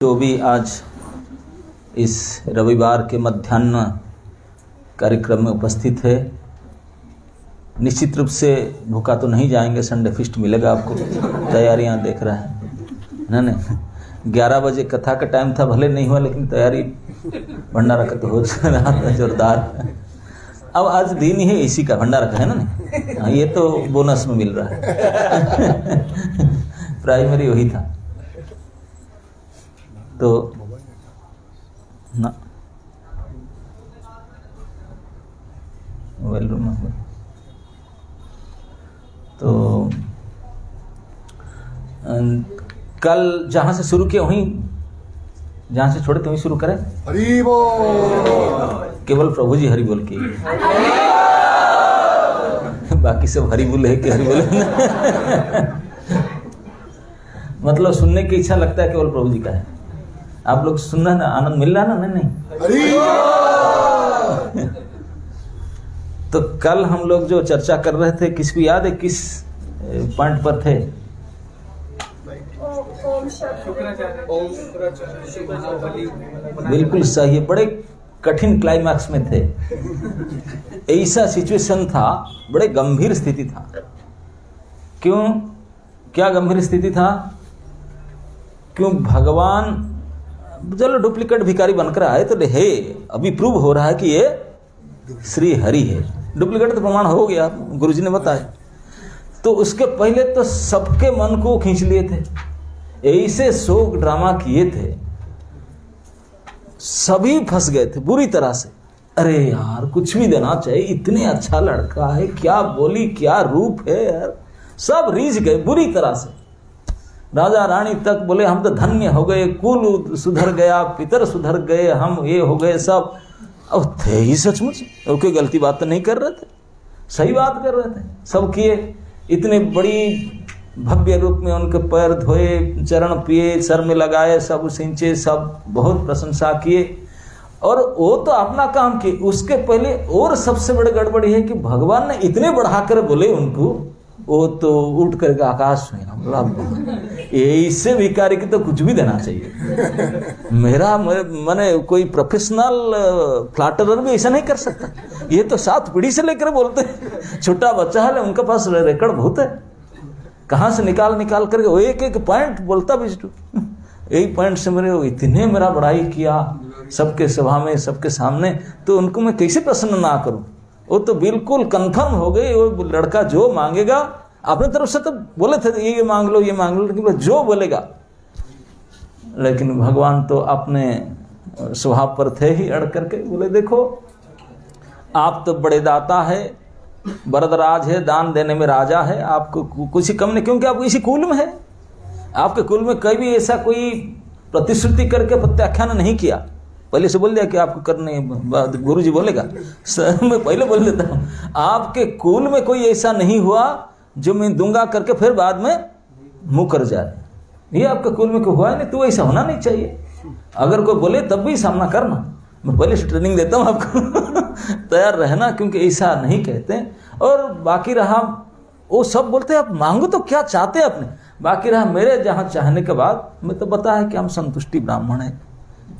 जो भी आज इस रविवार के मध्याह्न कार्यक्रम में उपस्थित है, निश्चित रूप से भूखा तो नहीं जाएंगे, संडे फिस्ट मिलेगा आपको। तैयारियां देख रहे हैं ना। 11 बजे कथा का टाइम था, भले नहीं हुआ लेकिन तैयारी भंडारा का तो हो रहा था जोरदार। अब आज दिन ही इसी का भंडारा का है ना, ये तो बोनस में मिल रहा है। प्राइमरी वही था तो ना, मोबाइल रूम में तो कल जहां से शुरू किए वहीं, जहां से छोड़े तो वहीं शुरू करें। हरि बोल। केवल प्रभु जी हरि बोल के, बाकी सब हरि बोले है कि हरि बोले। मतलब सुनने की इच्छा लगता है केवल प्रभु जी का है। आप लोग सुनना ना, आनंद मिल रहा ना? नहीं तो कल हम लोग जो चर्चा कर रहे थे, किसको याद है किस पॉइंट पर थे? बिल्कुल सही है, बड़े कठिन क्लाइमैक्स में थे। ऐसा सिचुएशन था, बड़े गंभीर स्थिति था। क्यों? क्या गंभीर स्थिति था? क्यों भगवान चलो डुप्लीकेट भिखारी बनकर आए तो हे, अभी प्रूव हो रहा है कि ये श्री हरि है। डुप्लीकेट तो प्रमाण हो गया, गुरुजी ने बताया। तो उसके पहले तो सबके मन को खींच लिए थे, ऐसे शोक ड्रामा किए थे, सभी फंस गए थे बुरी तरह से। अरे यार कुछ भी देना चाहिए, इतने अच्छा लड़का है, क्या बोली क्या रूप है यार। सब रीझ गए बुरी तरह से। राजा रानी तक बोले हम तो धन्य हो गए, कुल सुधर गया, पितर सुधर गए, हम ये हो गए सब। अब थे ही सचमुच, और कोई गलती बात तो नहीं कर रहे थे, सही बात कर रहे थे। सब किए, इतने बड़ी भव्य रूप में उनके पैर धोए, चरण पिए, सर में लगाए, सब सिंचे, सब बहुत प्रशंसा किए। और वो तो अपना काम किए। उसके पहले और सबसे बड़ी गड़बड़ी है कि भगवान ने इतने बढ़ाकर बोले उनको, वो तो उठ करके आकाश में। ऐसे भिखारी की तो कुछ भी देना चाहिए। मेरा मैंने कोई प्रोफेशनल फ्लैटरर भी ऐसा नहीं कर सकता। ये तो 7 पीढ़ी से लेकर बोलते हैं, छोटा बच्चा है उनके पास रिकॉर्ड बहुत है, कहाँ से निकाल करके वो एक पॉइंट बोलता बिस्टू। यही पॉइंट से इतने मेरा बड़ाई किया सबके सभा में, सबके सामने, तो उनको मैं कैसे प्रसन्न ना करूं। वो तो बिल्कुल कंफर्म हो गई, वो लड़का जो मांगेगा, अपने तरफ से तो बोले थे ये मांग लो, ये मांग लो, लेकिन जो बोलेगा। लेकिन भगवान तो अपने स्वभाव पर थे ही अड़ करके बोले देखो आप तो बड़े दाता है, वरदराज है, दान देने में राजा है, आपको कुछ ही कम नहीं, क्योंकि आप इसी कुल में है। आपके कुल में कभी भी ऐसा कोई प्रतिश्रुति करके प्रत्याख्यान नहीं किया। पहले से बोल दिया कि आपको करने, गुरु जी बोलेगा, मैं पहले बोल देता हूँ, आपके कुल में कोई ऐसा नहीं हुआ जो मैं दूंगा करके फिर बाद में मुँह कर जाए। ये आपके कुल में कोई हुआ है नहीं, तो ऐसा होना नहीं चाहिए। अगर कोई बोले तब भी सामना करना, मैं पहले से ट्रेनिंग देता हूँ आपको। तैयार रहना, क्योंकि ऐसा नहीं कहते। और बाकी रहा, वो सब बोलते हैं आप मांगो तो क्या चाहते हैं अपने। बाकी रहा मेरे जहाँ चाहने के बाद, मैं तो बता है कि हम संतुष्टि ब्राह्मण हैं,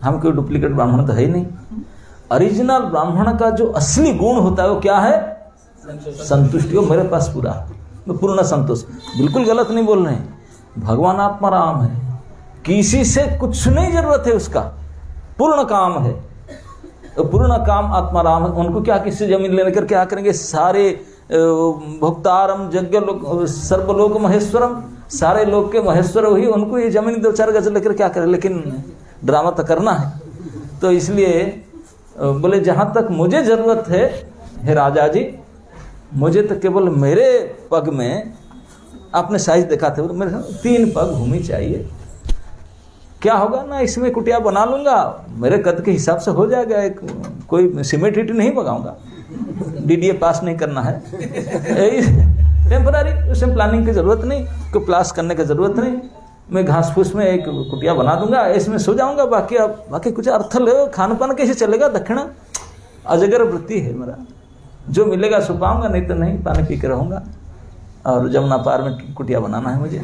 हम कोई डुप्लीकेट ब्राह्मण तो है ही नहीं। ओरिजिनल ब्राह्मण का जो असली गुण होता है वो क्या है? संतुष्टि। वो मेरे पास पूरा, मैं पूर्ण संतोष। बिल्कुल गलत नहीं बोल रहे हैं, भगवान आत्मा राम है, किसी से कुछ नहीं जरूरत है, उसका पूर्ण काम है। तो पूर्ण काम आत्मा राम है। उनको क्या किसी जमीन लेने कर क्या करेंगे? सारे भोक्तारम यज्ञ लोक सर्वलोक महेश्वरम, सारे लोग के महेश्वर वही, उनको ये जमीन 2-4 गज लेकर क्या करें? लेकिन ड्रामा तो करना है। तो इसलिए बोले जहाँ तक मुझे जरूरत है, हे राजा जी, मुझे तो केवल मेरे पग में, आपने साइज देखा था, मेरे 3 पग भूमि चाहिए। क्या होगा ना, इसमें कुटिया बना लूंगा, मेरे कद के हिसाब से हो जाएगा। एक कोई सीमेंट ईट नहीं बगाऊंगा, डीडीए पास नहीं करना है, टेम्पररी, उसमें प्लानिंग की जरूरत नहीं, कोई प्लास करने की जरूरत नहीं। मैं घास फूस में एक कुटिया बना दूंगा, इसमें सो जाऊंगा। बाकी कुछ अर्थ ले, खान पान कैसे चलेगा? दक्षिणा अजगर वृत्ति है मेरा, जो मिलेगा सो पाऊंगा, नहीं तो नहीं, पानी पी के रहूंगा। और जमुना पार में कुटिया बनाना है मुझे।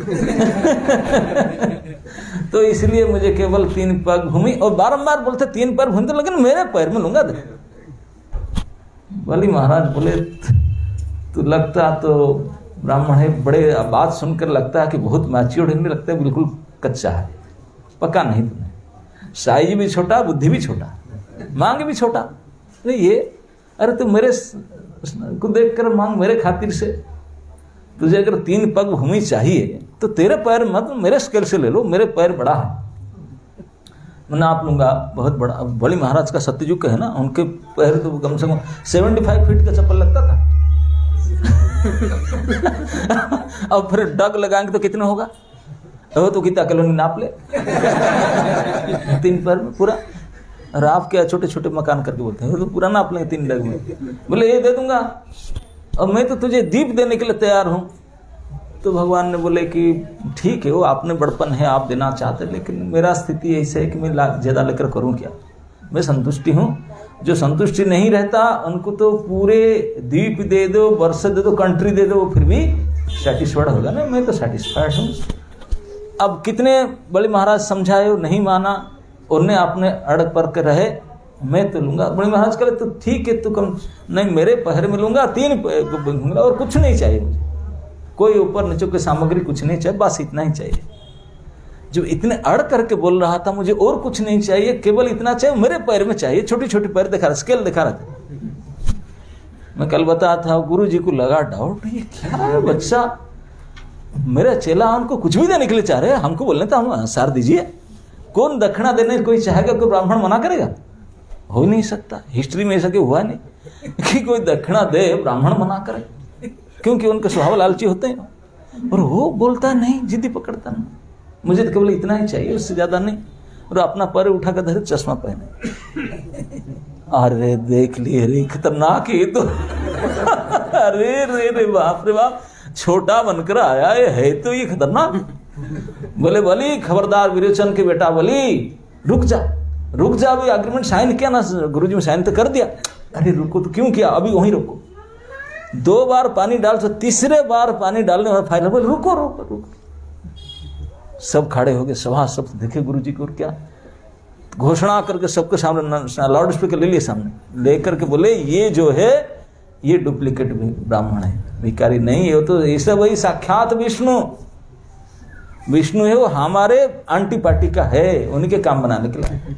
तो इसलिए मुझे केवल 3 पग भूमि, और बारंबार बोलते 3 पैर भूमि, तो लेकिन मेरे पैर में लूंगा। बलि महाराज बोले तू लगता तो ब्राह्मण है, बड़े बात सुनकर लगता है कि बहुत मैच्योर्ड है, लगता है बिल्कुल कच्चा है, पक्का नहीं तुम्हें। साइज भी छोटा, बुद्धि भी छोटा, मांग भी छोटा। नहीं ये अरे तू मेरे को देख कर मांग मेरे खातिर से। तुझे अगर 3 पग भूमि चाहिए तो तेरे पैर मत मेरे स्केल से ले लो, मेरे पैर बड़ा है, मैं नाप लूंगा बहुत बड़ा। बलि महाराज का सत्ययुग है ना, उनके पैर तो कम से कम 75 फीट का चप्पल लगता था। अब फिर डग लगाएंगे तो कितना होगा, तो कितना कॉलोनी नाप ले। 3 पैर में पूरा। और आप क्या छोटे छोटे मकान करके बोलते हैं, तो पूरा नाप लेंगे 3 डग में। बोले ये दे दूंगा, और मैं तो तुझे दीप देने के लिए तैयार हूं। तो भगवान ने बोले कि ठीक है, वो आपने बड़पन है, आप देना चाहते, लेकिन मेरा स्थिति ऐसे है कि मैं ज्यादा लेकर करूं क्या। मैं संतुष्टि हूं, जो संतुष्टि नहीं रहता उनको तो पूरे द्वीप दे दो, वर्ष दे दो, कंट्री दे दो, फिर भी सेटिस्फाइड होगा ना। मैं तो सेटिस्फाइड हूँ। अब कितने बलि महाराज समझाए, नहीं माना, उन्हें अपने अड़क पर के रहे, मैं तो लूंगा। बलि महाराज कहे तो ठीक है, तू कम नहीं मेरे पहर में लूंगा, 3 लूंगा, और कुछ नहीं चाहिए मुझे, कोई ऊपर नीचे की सामग्री कुछ नहीं चाहिए, बस इतना ही चाहिए। जो इतने अड़ करके बोल रहा था मुझे और कुछ नहीं चाहिए, केवल इतना चाहिए, मेरे पैर में चाहिए। छोटी छोटी पैर दिखा रहा, स्केल दिखा रहा था। मैं कल बताया था, गुरु जी को लगा डाउट, ये क्या है बच्चा, मेरा चेला उनको कुछ भी देने के लिए चाह रहे हैं, हमको बोलने तो हम सार दीजिए। कौन दक्षिणा देने कोई चाहेगा, कोई ब्राह्मण मना करेगा? हो ही नहीं सकता, हिस्ट्री में ऐसा क्यों हुआ नहीं कि कोई दक्षिणा दे ब्राह्मण मना करे, क्योंकि उनके स्वभाव लालची होते हैं। और वो बोलता नहीं, जिद्दी पकड़ता नहीं, मुझे तो केवल इतना ही चाहिए, उससे ज्यादा नहीं। और अपना पैर उठा कर धरे, चश्मा पहने। अरे देख लिए रे, खतरनाक है तो। अरे रे रे बाप रे बाप, छोटा बनकर आया है तो ये खतरनाक। बोले बलि खबरदार, विरोचन के बेटा बलि रुक जा, रुक जा। अभी एग्रीमेंट साइन किया ना गुरुजी में, साइन तो कर दिया। अरे रुको तो क्यों किया, अभी वहीं रुको। 2 बार पानी डाल, तो तीसरे बार पानी डालने वाला फाइनल बोले रुको रुको रुको। सब खड़े हो गए, सभा सब देखे गुरुजी को, और क्या घोषणा करके सबके सामने लाउड स्पीकर ले लिए, सामने लेकर के बोले ये जो है ये डुप्लीकेट ब्राह्मण है, भिखारी नहीं है। वो तो ऐसा वही साक्षात विष्णु, विष्णु है, वो हमारे आंटी पार्टी का है, उन्हीं के काम बनाने के लिए।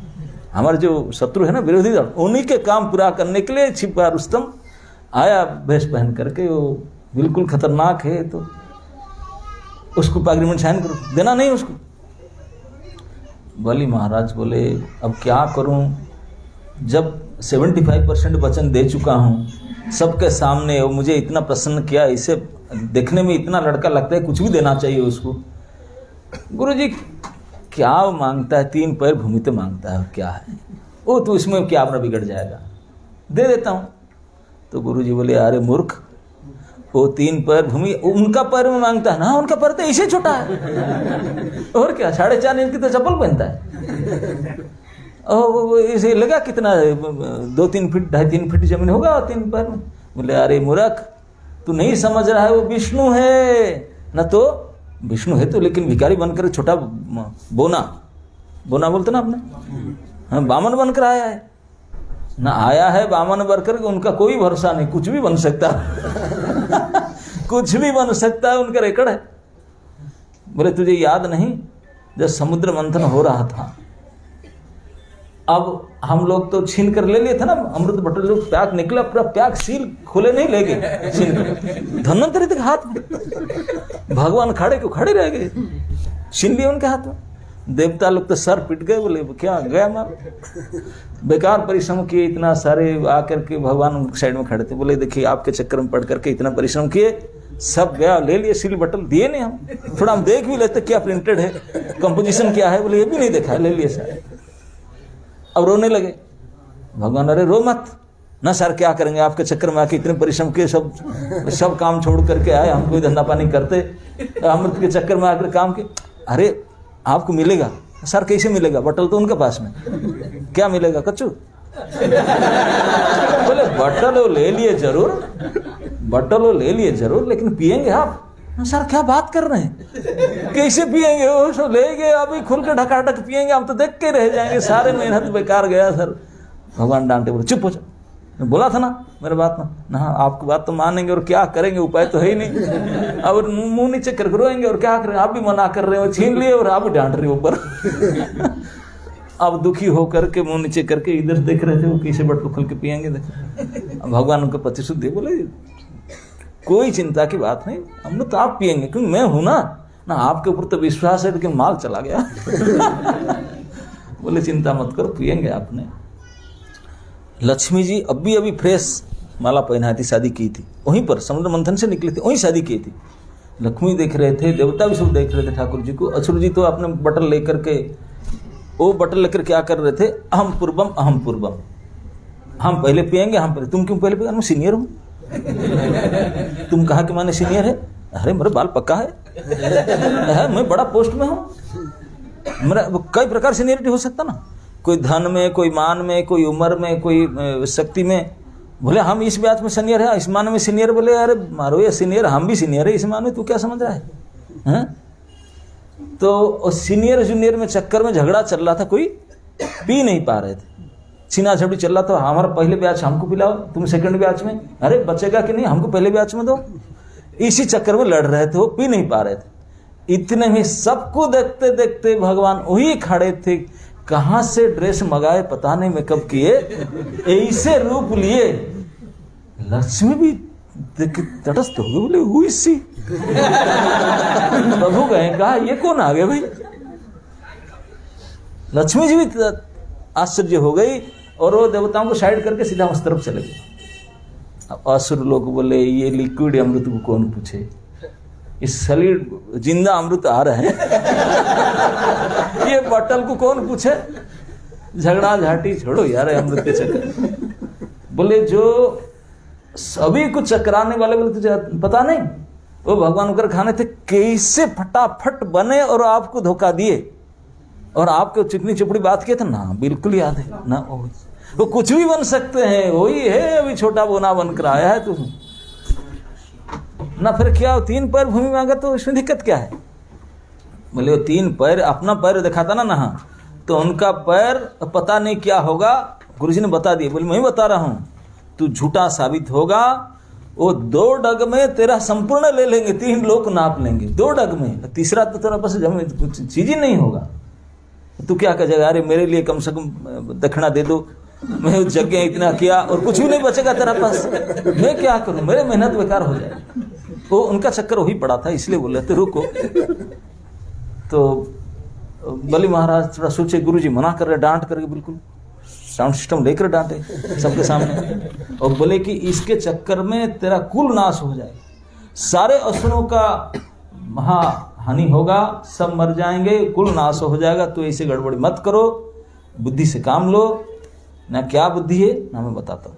हमारे जो शत्रु है ना, विरोधी दल, उन्हीं के काम पूरा करने के लिए छिपा रुस्तम आया भेष पहन करके। वो बिल्कुल खतरनाक है, तो उसको एग्रीमेंट साइन करो, देना नहीं उसको। बलि महाराज बोले अब क्या करूं, जब 75% वचन दे चुका हूं सबके सामने, वो मुझे इतना प्रसन्न किया, इसे देखने में इतना लड़का लगता है, कुछ भी देना चाहिए उसको। गुरुजी क्या मांगता है, 3 पैर भूमि तो मांगता है, क्या है वो, तो इसमें क्या अपना बिगड़ जाएगा, दे देता हूं। तो गुरुजी बोले अरे मूर्ख, वो 3 पैर भूमि उनका पैर में मांगता है ना, उनका पैर तो ऐसे छोटा है, और क्या 4.5 इंच की तो चप्पल पहनता है। और इसे लगा कितना 2-3 फीट 2.5-3 फीट जमीन होगा 3 पैर में। बोले अरे मूर्ख, तू नहीं समझ रहा है, वो विष्णु है ना, तो विष्णु है तो, लेकिन भिखारी बनकर छोटा बोना बोलते ना आपने, हाँ, बामन बनकर आया है ना, आया है बामन बनकर, उनका कोई भरोसा नहीं, कुछ भी बन सकता कुछ भी बन सकता है, उनका रेकड़ है। बोले तुझे याद नहीं जब समुद्र मंथन हो रहा था, अब हम लोग तो छीन कर ले लिए थे ना अमृत बटल, जो प्याक निकला पूरा प्याक सील खोले नहीं ले गए, छीन कर धन्वंतरि के हाथ में, भगवान खड़े क्यों खड़े रह गए, छीन लिए उनके हाथ में। देवता लोग तो सर पिट गए, बोले क्या गया मार, बेकार परिश्रम किए, इतना सारे आकर के भगवान उनके साइड में खड़े थे। बोले देखिए आपके चक्कर में पड़ करके इतना परिश्रम किए, सब गया, ले लिए सील बटल, दिए नहीं हम, थोड़ा हम देख भी लेते क्या प्रिंटेड है, कंपोजिशन क्या है, बोले ये भी नहीं देखा, ले लिए सारे। अब रोने लगे। भगवान अरे रो मत ना सर, क्या करेंगे आपके चक्कर में आके, इतने परिश्रम के सब काम छोड़ करके आए, हम कोई धंधा पानी करते, अमृत के चक्कर में आकर काम के। अरे आपको मिलेगा सर, कैसे मिलेगा, बटल तो उनके पास में, क्या मिलेगा कच्चू। बोले बटल वो ले लिए जरूर, बटल वो ले लिए जरूर, लेकिन पिएंगे आप, सर क्या बात कर रहे हैं, कैसे पिएंगे, वो सब ले गए अभी खुल के ढकाढक पिएंगे, हम तो देख के रह जाएंगे, सारे मेहनत बेकार गया सर। भगवान डांटे, बोले चुप हो जाओ, मैं बोला था ना मेरे बात ना, आपकी बात तो मानेंगे और क्या करेंगे, उपाय तो है ही नहीं, अब मुंह नीचे कर रोएंगे और क्या करेंगे, आप भी मना कर रहे हो, छीन लिए और आप भी डांट रहे हो ऊपर। अब दुखी होकर के मुंह नीचे करके इधर देख रहे थे, वो कैसे बटू खोल के पिएंगे। अब भगवान उनको प्रतिशुद्ध दे, बोले कोई चिंता की बात नहीं, हम तो आप पिएंगे क्योंकि मैं हूं ना आपके ऊपर तो विश्वास है, लेकिन माल चला गया। बोले चिंता मत करो, पिएंगे आपने। लक्ष्मी जी अभी फ्रेश माला पहनाई थी, शादी की थी, वहीं पर समुद्र मंथन से निकले थे, वहीं शादी की थी। लक्ष्मी देख रहे थे, देवता भी सब देख रहे थे ठाकुर जी को। असुर जी तो अपने बटल लेकर के, वो बटल लेकर क्या कर रहे थे, अहम पूर्वम, हम पहले पिएंगे, हम पहले। तुम क्यों पहले पिएंगे, मैं सीनियर हूँ। तुम कहा कि मैंने सीनियर है, अरे मेरे बाल पक्का है, मैं बड़ा पोस्ट में हूँ, मेरा कई प्रकार सीनियरिटी हो सकता ना, कोई धन में, कोई मान में, कोई उम्र में, कोई शक्ति में। बोले हम इस ब्याच में सीनियर है, इस मान में सीनियर। बोले अरे मारो ये सीनियर, हम भी सीनियर है इस मान में, तू क्या समझ रहा है? तो सीनियर जूनियर में चक्कर में झगड़ा चल रहा था, कोई पी नहीं पा रहे थे, छीना झपटी चल रहा था। हमारा पहले ब्याच हमको पिलाओ, तुम सेकंड ब्याच में, अरे बचेगा कि नहीं, हमको पहले ब्याच में दो। इसी चक्कर में लड़ रहे थे, वो पी नहीं पा रहे थे। इतने में सबको देखते देखते भगवान वही खड़े थे, कहां से ड्रेस मंगाए पता नहीं, मेकअप किए, ऐसे रूप लिए। लक्ष्मी भी तटस्थ हो गए, बोले हुई सी। प्रभु गए, कहा ये कौन आ गए भाई। लक्ष्मी जी भी आश्चर्य हो गई और वो देवताओं को साइड करके सीधा उस तरफ चले गए। असुर लोग बोले ये लिक्विड अमृत को कौन पूछे, इस सलीड जिंदा अमृत आ रहे हैं, ये बटल को कौन पूछे, झगड़ा झाटी छोड़ो यार अमृत के चक्कर। बोले जो सभी को चकराने वाले, बोले तुझे पता नहीं वो भगवान होकर खाने थे, कैसे फटाफट बने और आपको धोखा दिए और आपको चिकनी चुपड़ी बात किए थे ना, बिल्कुल याद है ना। वो कुछ भी बन सकते हैं, वही है अभी छोटा बोना बनकर आया है तुम ना। फिर क्या 3 पैर भूमि में अगर, तो इसमें दिक्कत क्या है। बोले वो 3 पैर, अपना पैर दिखाता ना तो उनका पैर पता नहीं क्या होगा, गुरुजी ने बता दिया। बोले मैं बता रहा हूं, तू झूठा साबित होगा, वो 2 डग में तेरा संपूर्ण ले लेंगे, 3 लोग नाप लेंगे 2 डग में, तीसरा तो तेरा पास कुछ चीज ही नहीं होगा। तू क्या कहेगा, अरे मेरे लिए कम से कम दक्षिणा दे दो, मैं उस जगह इतना किया और कुछ भी नहीं बचेगा तेरा पास, मैं क्या करूं, मेरे मेहनत बेकार हो जाए। वो उनका चक्कर वही पड़ा था, इसलिए बोले थे रुको। तो बलि महाराज थोड़ा सोचे, गुरुजी मना कर रहे, डांट करके बिल्कुल साउंड सिस्टम लेकर डांटे सबके सामने, और बोले कि इसके चक्कर में तेरा कुल नाश हो जाए, सारे असुरों का महा हानि होगा, सब मर जाएंगे, कुल नाश हो जाएगा, तो ऐसे गड़बड़ी मत करो, बुद्धि से काम लो। ना क्या बुद्धि है ना मैं बताता हूँ।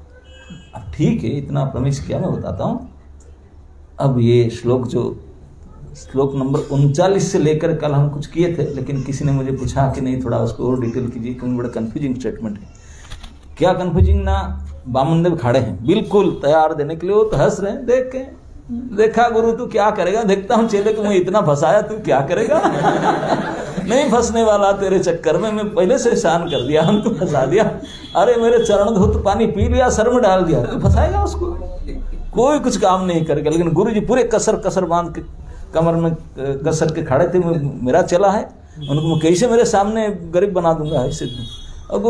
अब ठीक है, इतना प्रॉमिस किया, मैं बताता हूँ। अब ये श्लोक जो श्लोक नंबर 39 से लेकर कल हम कुछ किए थे, लेकिन किसी ने मुझे पूछा कि नहीं थोड़ा उसको और डिटेल कीजिए, क्योंकि बड़ा कन्फ्यूजिंग स्टेटमेंट है। क्या कन्फ्यूजिंग ना, बामन देव खड़े हैं बिल्कुल तैयार देने के लिए, वो तो हंस रहे हैं, देख के देखा गुरु तू क्या करेगा, देखता हूँ चेले को मैं इतना फंसाया, तू क्या करेगा। नहीं फंसने वाला तेरे चक्कर में, मैं पहले से शान कर दिया, हम तू फंसा दिया। अरे मेरे चरण धोत पानी पी लिया, सर में डाल दिया, तू फंसाएगा उसको, कोई कुछ काम नहीं करेगा। लेकिन गुरु जी पूरे कसर बांध के कमर में कसर के खड़े थे, मेरा चला है, उनको मैं कैसे मेरे सामने गरीब बना दूंगा ऐसे। अब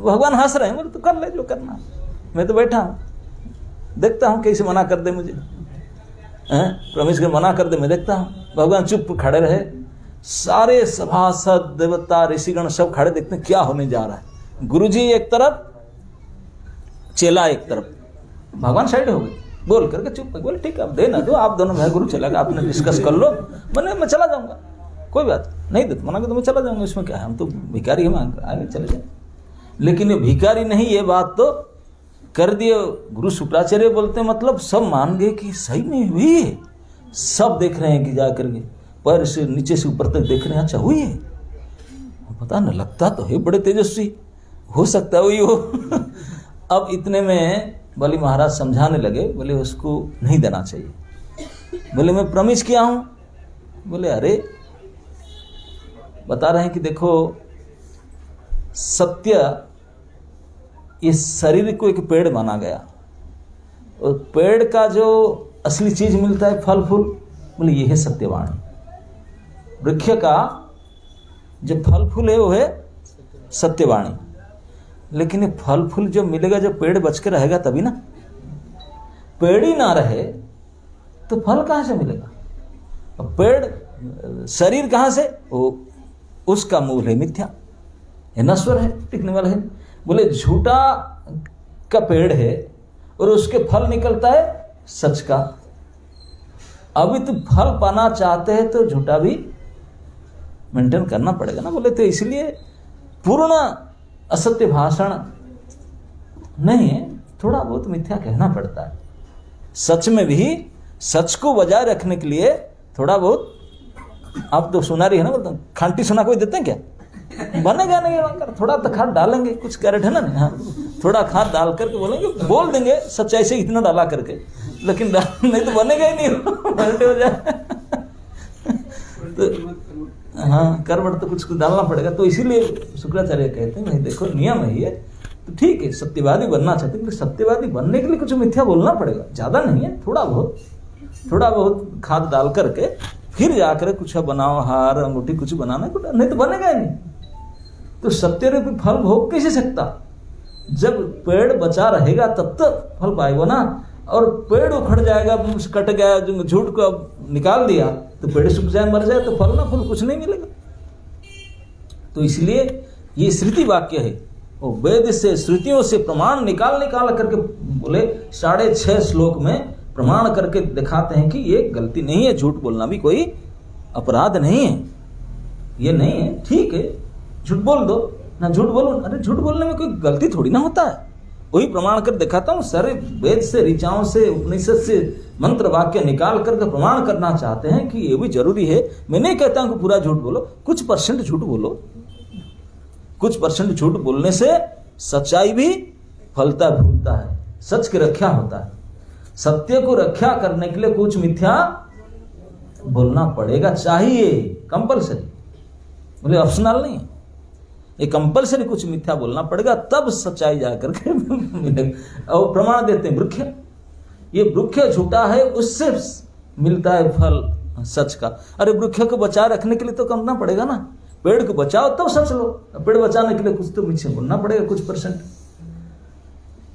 भगवान हंस रहे हैं, बोले तो कर ले जो करना, मैं तो बैठा हूँ, देखता हूँ कैसे मना कर दे मुझे, प्रमेश के मना कर दे, मैं देखता हूँ। भगवान चुप खड़े रहे, सारे सभासद देवता ऋषिगण सब खड़े, देखते हैं क्या होने जा रहा है। गुरुजी एक तरफ, चेला एक तरफ, भगवान साइड हो गए, बोल करके चुप। बोले ठीक है, अब देना दो, आप दोनों भाई गुरु चलेगा, आपने डिस्कस कर लो, मैं चला जाऊंगा, कोई बात नहीं, दे मना कर तो मैं चला जाऊंगा, इसमें क्या है, हम तो भिखारी हम आगे चले जाए। लेकिन ये भिखारी नहीं, ये बात तो कर दिए। गुरु शुक्राचार्य बोलते हैं, मतलब सब मान गए कि सही में हुई है, सब देख रहे हैं कि जा करके पैर से नीचे से ऊपर तक देख रहे हैं, अच्छा हुई है, पता न लगता तो है बड़े तेजस्वी, हो सकता है वही हो। अब इतने में बलि महाराज समझाने लगे, बोले उसको नहीं देना चाहिए, बोले मैं प्रॉमिस किया हूं। बोले अरे, बता रहे हैं कि देखो सत्य, इस शरीर को एक पेड़ माना गया, और पेड़ का जो असली चीज मिलता है फल फूल, बोले ये है सत्यवाणी। वृक्ष का जो फल फूल है वो है सत्यवाणी। लेकिन ये फल फूल जो मिलेगा, जो पेड़ बच के रहेगा तभी ना। पेड़ ही ना रहे तो फल कहां से मिलेगा? और पेड़, शरीर कहां से? वो उसका मूल है मिथ्या, ये नश्वर है, टिकने वाला है। बोले झूठा का पेड़ है और उसके फल निकलता है सच का। अभी तो फल पाना चाहते हैं तो झूठा भी मेंटेन करना पड़ेगा ना। बोले तो इसलिए पूर्ण असत्य भाषण नहीं है, थोड़ा बहुत मिथ्या कहना पड़ता है। सच में भी सच को बजाय रखने के लिए थोड़ा बहुत, आप तो सुना रही है ना, बोलते खांटी सुना कोई देते हैं क्या? बनेगा नहीं, थोड़ा तो खाद डालेंगे, कुछ कैरेट है ना, हाँ, थोड़ा खाद डाल करके बोलेंगे, बोल देंगे सच्चाई से इतना डाला करके, लेकिन नहीं तो बनेगा ही नहीं, पलटे हो जाए तो हाँ, करवट तो कुछ डालना पड़ेगा। तो इसीलिए शुक्राचार्य कहते हैं नहीं देखो नियम है ये, तो ठीक है सत्यवादी बनना चाहते हैं, सत्यवादी बनने के लिए कुछ मिथ्या बोलना पड़ेगा, ज्यादा नहीं है, थोड़ा बहुत खाद डाल करके फिर जाकर कुछ बनाओ, हार अंगूठी कुछ बनाना, नहीं तो बनेगा ही नहीं। तो सत्य रूपी फल भोग कैसे सकता? जब पेड़ बचा रहेगा तब तक फल पाएगा ना। और पेड़ उखड़ जाएगा, कट गया, जो झूठ को अब निकाल दिया तो पेड़ सूख जाए, मर जाए, तो फल ना फूल कुछ नहीं मिलेगा। तो इसलिए ये श्रुति वाक्य है, वो वेद से श्रुतियों से प्रमाण निकाल करके बोले 6.5 श्लोक में प्रमाण करके दिखाते हैं कि ये गलती नहीं है, झूठ बोलना भी कोई अपराध नहीं है, ये नहीं है, ठीक है झूठ बोल दो ना, झूठ बोलो, अरे झूठ बोलने में कोई गलती थोड़ी ना होता है। वही प्रमाण कर दिखाता हूं, सारे वेद से, ऋचाओं से, उपनिषद से मंत्र वाक्य निकाल करके प्रमाण करना चाहते हैं कि ये भी जरूरी है। मैं नहीं कहता हूं कि पूरा झूठ बोलो, कुछ परसेंट झूठ बोलो, कुछ परसेंट झूठ बोलने से सच्चाई भी फलता फूलता है, सच की रक्षा होता है। सत्य को रक्षा करने के लिए कुछ मिथ्या बोलना पड़ेगा, चाहिए, कंपलसरी, बोले ऑप्शनल नहीं, ये कंपलसरी कुछ मिथ्या बोलना पड़ेगा, तब सच्चाई जाकर के मिलेगा। और प्रमाण देते हैं वृक्ष, ये वृक्ष झूठा है, उससे मिलता है फल सच का। अरे वृक्ष को बचाए रखने के लिए तो करना पड़ेगा ना, पेड़ को बचाओ तब सच लो, पेड़ बचाने के लिए कुछ तो मिथ्या बोलना पड़ेगा, कुछ परसेंट।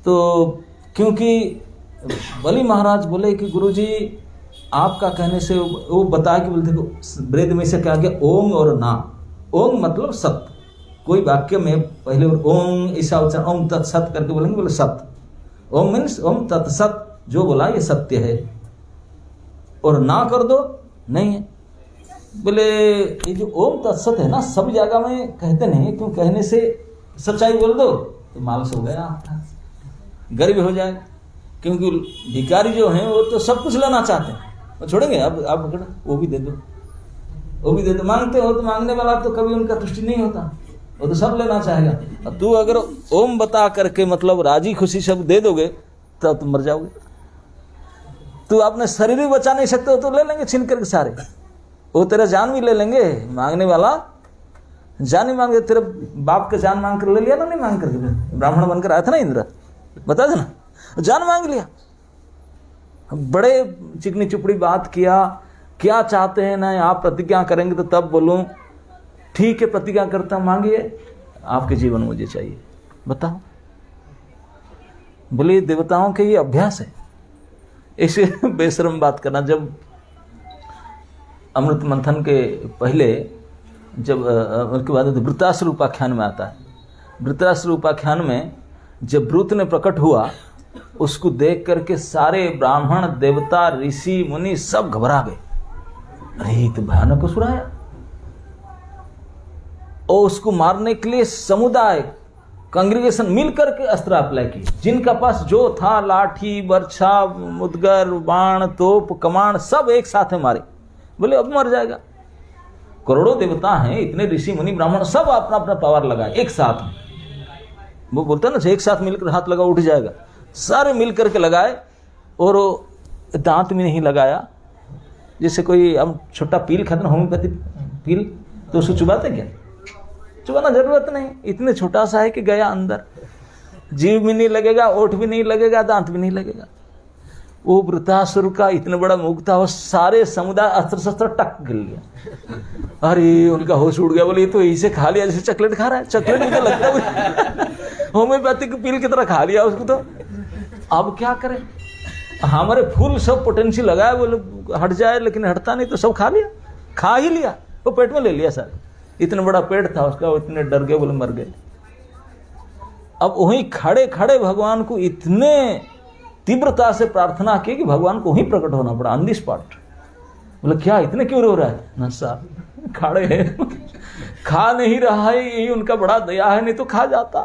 तो क्योंकि बलि महाराज बोले कि गुरुजी आपका कहने से, वो बताया कि बोलते वेद में से क्या गया, ओम और ना। ओम मतलब सत्य, कोई वाक्य में पहले ओम ऐसा उच्चारण, ओम तत्सत करके बोलेंगे, बोले सत्य। ओम मीन्स ओम तत्सत, जो बोला ये सत्य है, और ना कर दो नहीं है। बोले ये जो ओम तत्सत है ना, सब जगह में कहते नहीं, क्यों कहने से सच्चाई बोल दो तो माल से हो गया आपका, गरीब हो जाएगा। क्योंकि भिखारी जो हैं वो तो सब कुछ लेना चाहते हैं, वो छोड़ेंगे, अब आप वो भी दे दो, वो भी दे दो, मांगते हो तो मांगने वाला तो कभी उनका तुष्टि नहीं होता, वो तो सब लेना चाहेगा। और तू अगर ओम बता करके मतलब राजी खुशी सब दे दोगे तब तुम मर जाओगे। तू अपने शरीर भी बचा नहीं सकते हो तो ले लेंगे छीन करके सारे, वो तेरा जान भी ले लेंगे, मांगने वाला जान ही मांगे, तेरे बाप का जान मांग कर ले लिया ना, नहीं मांग करके, ब्राह्मण बनकर आया था ना इंद्र, बता देना, जान मांग लिया, बड़े चिकनी चुपड़ी बात किया, क्या चाहते हैं ना आप प्रतिज्ञा करेंगे तो तब बोलूं, ठीक है प्रतिज्ञा करता हूं, मांगिए, आपके जीवन मुझे चाहिए, बताओ। बोले देवताओं के ये अभ्यास है, ऐसे बेशरम बात करना। जब अमृत मंथन के पहले, जब उसके बाद वृत्रासुर उपाख्यान में आता है, वृत्रासुर उपाख्यान में जब वृत ने प्रकट हुआ, उसको देख करके सारे ब्राह्मण देवता ऋषि मुनि सब घबरा गए, अरे तो भयानक असुर आया। और उसको मारने के लिए समुदाय कांग्रेगेशन मिलकर के अस्त्र अप्लाई की, जिनका पास जो था, लाठी, बर्छा, मुदगर, बाण, तोप, कमान, सब एक साथ में मारे। बोले अब मर जाएगा, करोड़ों देवता हैं, इतने ऋषि मुनि ब्राह्मण सब अपना अपना पावर लगाए एक साथ में। वो बोलता है ना एक साथ मिलकर हाथ लगा उठ जाएगा, सारे मिलकर के लगाए, और दांत में नहीं लगाया, जैसे कोई हम छोटा पील खाते ना, होम्योपैथी पील, तो उसको चुबाते क्या? चुबाना जरूरत नहीं, इतने छोटा सा है कि गया अंदर, जीव भी नहीं लगेगा, ओठ भी नहीं लगेगा, दांत भी नहीं लगेगा। वो वृतासुर का इतना बड़ा मुख था, वो सारे समुदाय अस्त्र शस्त्र टक गिर गया। अरे उनका होश उड़ गया, बोले ये तो ऐसे खा लिया जैसे चॉकलेट खा रहा है, चॉकलेट भी तो लगता है होम्योपैथिक पील की तरह खा लिया उसको। तो अब क्या करें, हमारे फुल सब पोटेंशियल लगाया, बोले हट जाए, लेकिन हटता नहीं, तो सब खा लिया, खा ही लिया, वो पेट में ले लिया सर। इतना बड़ा पेट था उसका, वो इतने डर गए, बोले मर गए। अब वहीं खड़े खड़े भगवान को इतने तीव्रता से प्रार्थना की कि भगवान को वहीं प्रकट होना पड़ा ऑन द स्पॉट। बोले क्या इतने क्यों रो रहा है? ना साहब खड़े हैं, खा नहीं रहा है, यही उनका बड़ा दया है, नहीं तो खा जाता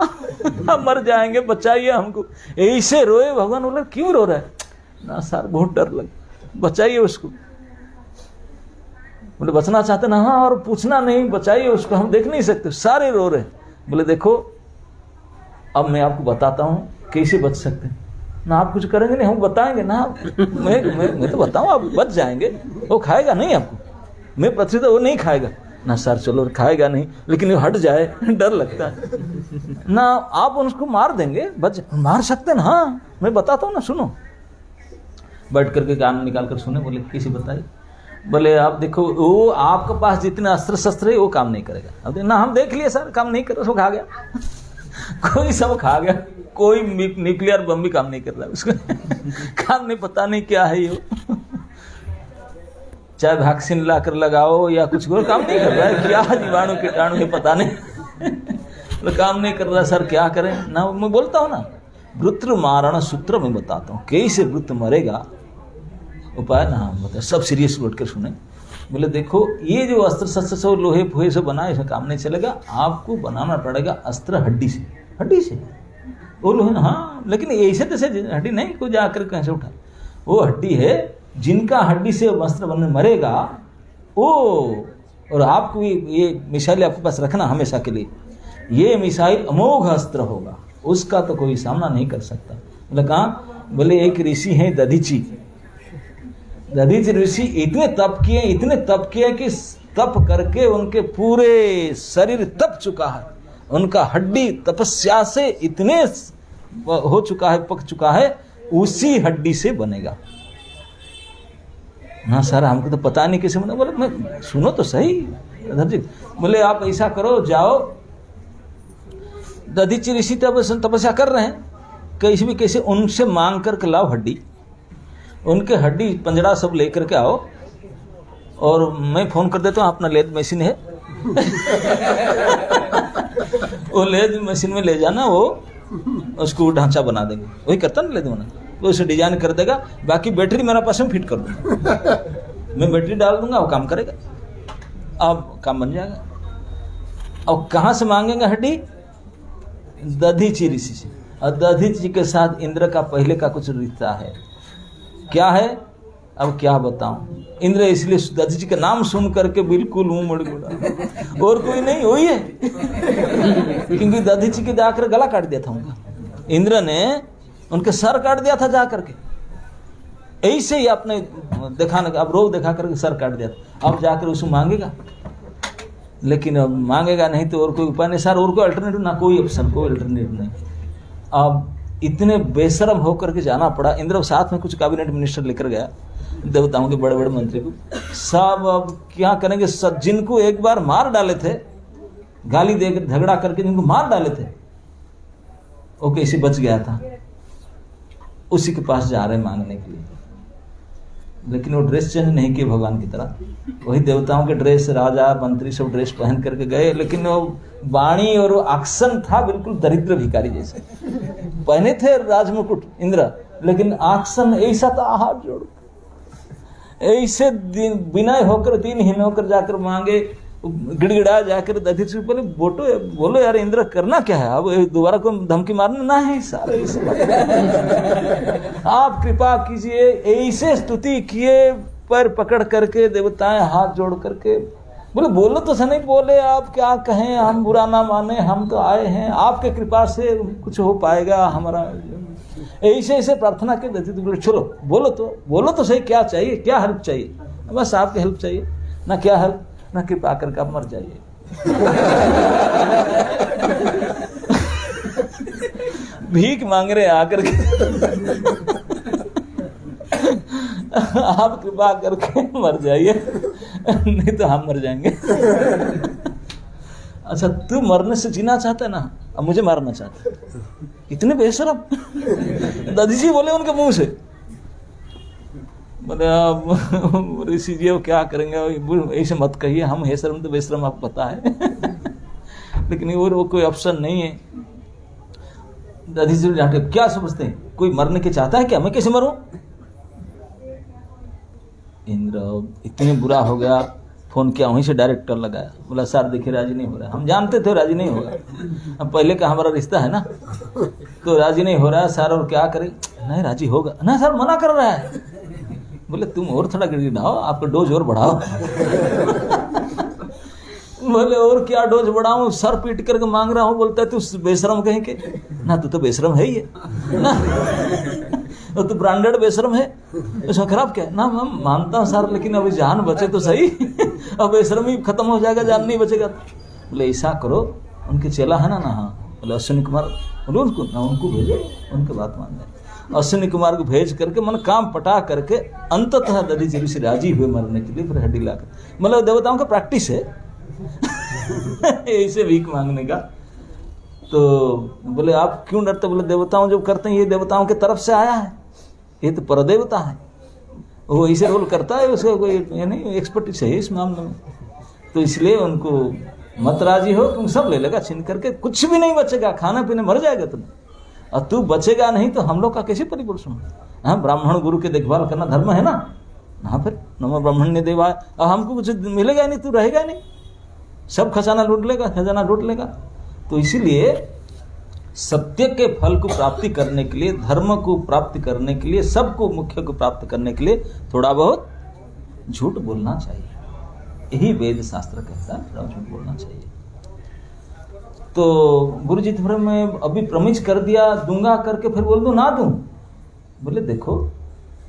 हम मर जाएंगे, बचाइए हमको। ऐसे रोए भगवान। बोले क्यों रो रहा है? ना सर बहुत डर लगे, बचाइए उसको। बोले बचना चाहते ना? हाँ, और पूछना नहीं, बचाइए उसको, हम देख नहीं सकते। सारे रो रहे। बोले देखो अब मैं आपको बताता हूँ कैसे बच सकते हैं ना। आप कुछ करेंगे नहीं, हम बताएंगे ना। मैं तो बताऊँ, आप बच जाएंगे। वो खाएगा नहीं आपको, मैं पथरी तो वो नहीं खाएगा ना। सर चलो खाएगा नहीं, लेकिन वो हट जाए डर लगता है ना। आप उसको मार देंगे, बच मार सकते ना? हाँ मैं बताता हूँ ना, सुनो। बैठ करके कान निकाल कर सुने। बोले कैसे बताइए? बोले आप देखो, वो आपके पास जितने अस्त्र शस्त्र है वो काम नहीं करेगा। अब ना हम देख लिए सर, काम नहीं कर रहा, सब खा गया कोई सब खा गया, कोई न्यूक्लियर बम भी काम नहीं कर रहा उसका काम नहीं, पता नहीं क्या है ये चाहे वैक्सीन ला कर लगाओ या कुछ करो, काम नहीं कर रहा है। क्या जीवाणु कीटाणु है पता नहीं काम नहीं कर रहा। सर क्या करें ना? मैं बोलता हूँ ना, वृत्र मारण सूत्र में बताता हूँ कैसे वृत्र मरेगा, उपाय ना हम बताए। सब सीरियस बैठ कर सुने। बोले देखो ये जो अस्त्र शस्त्र सब लोहे फोहे से बना, इसमें काम नहीं चलेगा। आपको बनाना पड़ेगा अस्त्र हड्डी से। हड्डी से वो लोहे, हाँ, लेकिन ऐसे तैसे हड्डी नहीं, कोई जाकर कहीं से उठा। वो हड्डी है जिनका हड्डी से अस्त्र बनने मरेगा वो। और आपको ये मिसाइल आपके पास रखना हमेशा के लिए। ये मिसाइल अमोघ अस्त्र होगा, उसका तो कोई सामना नहीं कर सकता। बोले कहाँ? बोले एक ऋषि हैं दधीची। दधीची ऋषि इतने तप किए कि तप करके उनके पूरे शरीर तप चुका है। उनका हड्डी तपस्या से इतने हो चुका है, पक चुका है, उसी हड्डी से बनेगा ना। सर हमको तो पता नहीं कैसे बना। बोले मैं सुनो तो सही दधीची। बोले आप ऐसा करो, जाओ, दधीची ऋषि तपस्या कर रहे हैं, कैसे भी कैसे उनसे मांग करके लाओ हड्डी। उनके हड्डी पंजड़ा सब लेकर के आओ, और मैं फोन कर देता हूँ, अपना लेद मशीन है वो लेद मशीन में ले जाना, वो उसको ढांचा बना देंगे। वही करता ना लेद बना, वो उसे डिजाइन कर देगा। बाकी बैटरी मेरा पास में फिट कर दूंगा, मैं बैटरी डाल दूंगा, वो काम करेगा, अब काम बन जाएगा। और कहाँ से मांगेंगे हड्डी? दधीची ऋषि से। और दधीची के साथ इंद्र का पहले का कुछ रिश्ता है। क्या है अब क्या बताऊं? इंद्र इसलिए दधीची का नाम सुन करके बिल्कुल मुंह मुड़ मुड़ा, और कोई नहीं, वही है क्योंकि दधीची के जाकर गला काट दिया था उनका। इंद्र ने उनके सर काट दिया था जा करके, ऐसे ही आपने दिखाने का, अब रोग दिखा करके सर काट दिया था। अब जाकर उसको मांगेगा, लेकिन अब मांगेगा नहीं तो और कोई उपाय नहीं सर, और कोई अल्टरनेटिव ना, कोई ऑप्शन, कोई अल्टरनेटिव नहीं। अब इतने बेशरम होकर के जाना पड़ा। इंद्र साथ में कुछ कैबिनेट मिनिस्टर लेकर गया, देवताओं के बड़े बड़े मंत्री को। सब अब क्या करेंगे? सब जिनको एक बार मार डाले थे, गाली देकर झगड़ा करके जिनको मार डाले थे, वो कैसे बच गया था, उसी के पास जा रहे मांगने के लिए। लेकिन वो ड्रेस चेंज नहीं किए भगवान की तरह, वही देवताओं के ड्रेस, राजा मंत्री सब ड्रेस पहन करके गए। लेकिन वो वाणी और वो एक्शन था बिल्कुल दरिद्र भिखारी जैसे। पहने थे राजमुकुट इंद्र, लेकिन एक्शन ऐसा था, हाथ जोड़ ऐसे विनय होकर, दीनहीन होकर जाकर मांगे, गिड़गिड़ा जाकर दधीची बोले बोलो यार इंद्र करना क्या है? अब दोबारा को धमकी मारना ना है सारे आप कृपा कीजिए। ऐसे स्तुति किए, पैर पकड़ करके देवताएं हाथ जोड़ करके बोले बोलो तो सही, बोले आप क्या कहें, हम बुरा ना माने, हम तो आए हैं आपके कृपा से कुछ हो पाएगा हमारा। ऐसे ऐसे प्रार्थना के देते बोले चलो बोलो तो सही, क्या चाहिए, क्या हेल्प चाहिए? बस आपकी हेल्प चाहिए, ना क्या हेल्प, ना कृपा करके आप मर जाइए। भीख मांग रहे आकर के, आप कृपा करके मर जाइए, नहीं तो हम मर जाएंगे। अच्छा, तू मरने से जीना चाहता है ना, अब मुझे मारना चाहता है, इतने बेशरम। दादी जी बोले उनके मुंह से, बोले अब ऋषि जी वो क्या करेंगे, ऐसे मत कहिए, हम है शर्म तो बेशरम आपको पता है। लेकिन वो कोई ऑप्शन नहीं है। दादी जी जाके क्या समझते हैं, कोई मरने के चाहता है क्या, मैं कैसे मरूं? इंद्र इतने बुरा हो गया, फोन किया, वहीं से डायरेक्टर लगाया, बोला सर देखिए राजी नहीं हो रहा है। हम जानते थे राजी नहीं होगा, अब पहले का हमारा रिश्ता है ना, तो राजी नहीं हो रहा है सर, और क्या करें? नहीं राजी होगा ना सर, मना कर रहा है। बोले तुम और थोड़ा गिड़गिड़ाओ, आपका डोज और बढ़ाओ। बोले और क्या डोज बढ़ाऊं, सर पीट करके मांग रहा हूं। बोलता है तू बेशरम कहीं के ना, तू तो बेशरम है ही है ना, तो ब्रांडेड बेशरम है, उसमें खराब क्या है ना? मैं मानता हूँ सर, लेकिन अभी जान बचे तो सही। अब बेशरम ही खत्म हो जाएगा, जान नहीं बचेगा। बोले ऐसा करो, उनके चेला है ना, हाँ, बोले अश्विनी कुमार, बोले उनको ना, उनको भेजो, उनके बात मान जाए। अश्विनी कुमार को भेज करके मन काम पटा करके अंततः दधी जी से राजी हुए मरने के लिए, फिर हड्डी लाकर, मतलब देवताओं का प्रैक्टिस है ऐसे भीख मांगने का। तो बोले आप क्यों डरते? बोले देवताओं जो करते हैं ये देवताओं की तरफ से आया है, ये तो परदेवता है, वो ऐसे रोल करता है, उसका कोई यानी एक्सपर्टीज है इस मामले में, तो इसलिए उनको मत राजी हो, क्योंकि सब ले लेगा छीन करके, कुछ भी नहीं बचेगा, खाना पीने मर जाएगा तुम, और तू बचेगा नहीं तो हम लोग का कैसे परिपोषण हो? हाँ, ब्राह्मण गुरु की देखभाल करना धर्म है ना। हाँ, फिर नमो ब्राह्मण ने देवा, अब हमको कुछ मिलेगा नहीं, तू रहेगा नहीं, सब खजाना लूट लेगा, खजाना लूट लेगा। तो इसीलिए सत्य के फल को प्राप्ति करने के लिए, धर्म को प्राप्ति करने के लिए, सबको मुख्य को प्राप्त करने के लिए थोड़ा बहुत झूठ बोलना चाहिए। यही वेद शास्त्र कहता है, थोड़ा झूठ बोलना चाहिए। तो गुरु जी फिर मैं अभी प्रमिश कर दिया, दूंगा करके फिर बोल दूं ना दूं? बोले देखो,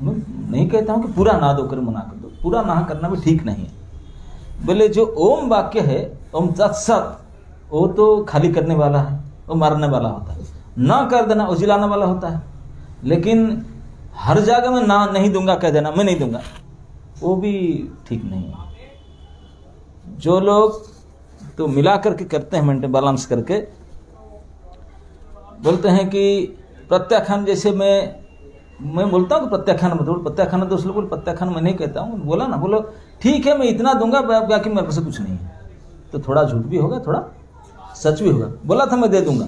मैं नहीं कहता हूं कि पूरा ना दो कर मना कर दो, पूरा ना करना भी ठीक नहीं है। बोले जो ओम वाक्य है, ओम तत्सत, वो तो खाली करने वाला है, वो मारने वाला होता है, ना कर देना वो जिलाने वाला होता है। लेकिन हर जगह में ना नहीं दूंगा कह देना, मैं नहीं दूंगा, वो भी ठीक नहीं है। जो लोग तो मिला करके करते हैं, मेंटेन बैलेंस करके, बोलते हैं कि प्रत्याख्यान, जैसे मैं बोलता हूँ कि प्रत्याख्यान मत बोल, प्रत्याख्यान दूसरे बोल, प्रत्याख्यान मैं नहीं कहता हूँ। बोला ना, बोलो ठीक है मैं इतना दूंगा, बाकी मेरे पास कुछ नहीं है, तो थोड़ा झूठ भी होगा, थोड़ा सच भी होगा। बोला था मैं दे दूंगा,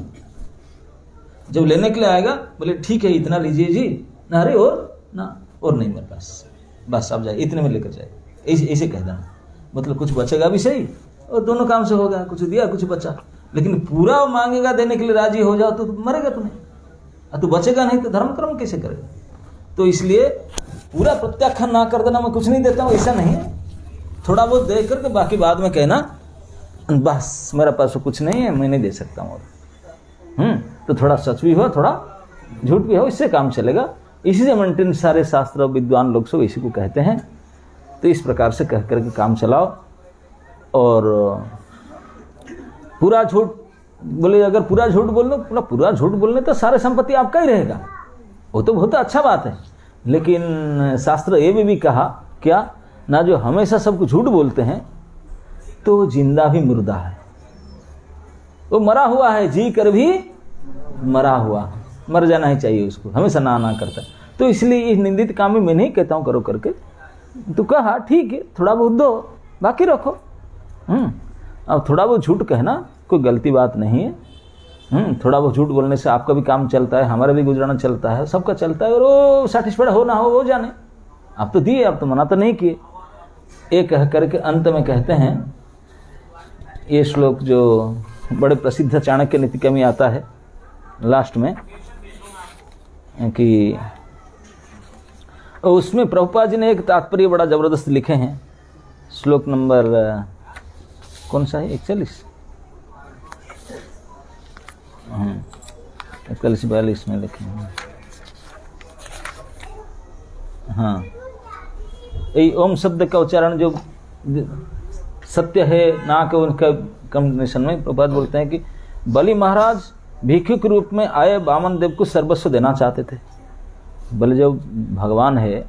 जब लेने के लिए आएगा बोले ठीक है इतना लीजिए जी, ना अरे और ना और नहीं मेरे पास, बस आप जाए इतने में लेकर जाए, ऐसे कह देना, मतलब कुछ बचेगा भी सही और दोनों काम से होगा, कुछ दिया कुछ बचा। लेकिन पूरा मांगेगा, देने के लिए राजी हो जाओ तो मरेगा तुम्हें, और तू बचेगा नहीं तो धर्म कर्म कैसे करेगा? तो इसलिए पूरा प्रत्याख्यान ना कर देना, मैं कुछ नहीं देता हूँ, ऐसा नहीं है। थोड़ा बहुत दे करके बाकी बाद में कहना बस मेरे पास कुछ नहीं है, मैं नहीं दे सकता हूँ। तो थोड़ा सच भी हो, थोड़ा झूठ भी हो, इससे काम चलेगा। इसी से मेंटेन सारे शास्त्र विद्वान लोग सब इसी को कहते हैं। तो इस प्रकार से कह करके काम चलाओ। और पूरा झूठ बोले, अगर पूरा झूठ बोल दो, पूरा झूठ बोलने तो सारे संपत्ति आपका ही रहेगा, वो तो बहुत अच्छा बात है। लेकिन शास्त्र ये भी कहा क्या ना, जो हमेशा सबको झूठ बोलते हैं तो जिंदा भी मुर्दा है, वो मरा हुआ है, जी कर भी मरा हुआ, मर जाना ही चाहिए उसको, हमेशा ना ना करता है। तो इसलिए इस निंदित काम में मैं नहीं कहता हूँ करो करके। तो कहा ठीक है थोड़ा बहुत दो, बाकी रखो। अब थोड़ा बहुत झूठ कहना कोई गलती बात नहीं है। थोड़ा बहुत झूठ बोलने से आपका भी काम चलता है, हमारा भी गुजराना चलता है, सबका चलता है। और वो सेटिस्फाइड हो ना हो वो जाने, आप तो दिए, आप तो मना तो नहीं किए। एक कह करके अंत में कहते हैं, ये श्लोक जो बड़े प्रसिद्ध चाणक्य नीतिका में आता है लास्ट में, कि उसमें प्रभुपाद जी ने एक तात्पर्य बड़ा जबरदस्त लिखे हैं। श्लोक नंबर कौन सा है, 41 41-42 में लिखे हैं। हाँ यही ओम शब्द का उच्चारण जो सत्य है ना के उनका कम्बिनेशन में प्रभुपाद बोलते हैं कि बलि महाराज भिक्षु के रूप में आए वामन देव को सर्वस्व देना चाहते थे। बलि जब भगवान है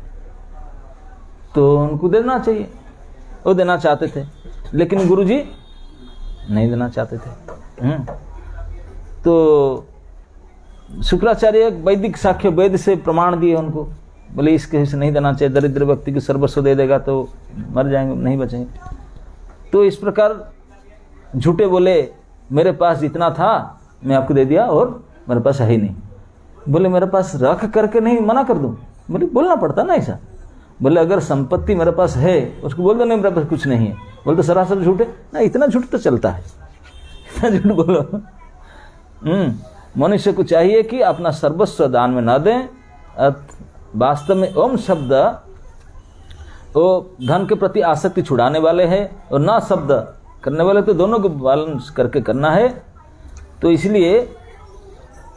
तो उनको देना चाहिए, वो देना चाहते थे, लेकिन गुरुजी नहीं देना चाहते थे। तो शुक्राचार्य वैदिक साक्ष्य वेद से प्रमाण दिए उनको, बोले इसके से नहीं देना चाहिए, दरिद्र व्यक्ति को सर्वस्व दे देगा तो मर जाएंगे, नहीं बचेंगे। तो इस प्रकार झूठे बोले मेरे पास जितना था मैं आपको दे दिया और मेरे पास है ही नहीं। बोले मेरे पास रख करके नहीं मना कर दूं? बोले बोलना पड़ता ना ऐसा। बोले अगर संपत्ति मेरे पास है उसको बोल दो नहीं मेरे पास कुछ नहीं है। बोले तो सरासर झूठे ना, इतना झूठ तो चलता है, इतना झूठ बोलो। मनुष्य को चाहिए कि अपना सर्वस्व दान में न दें। वास्तव में ओम शब्द वो धन के प्रति आसक्ति छुड़ाने वाले हैं और ना शब्द करने वाले, तो दोनों को बैलेंस करके करना है। तो इसलिए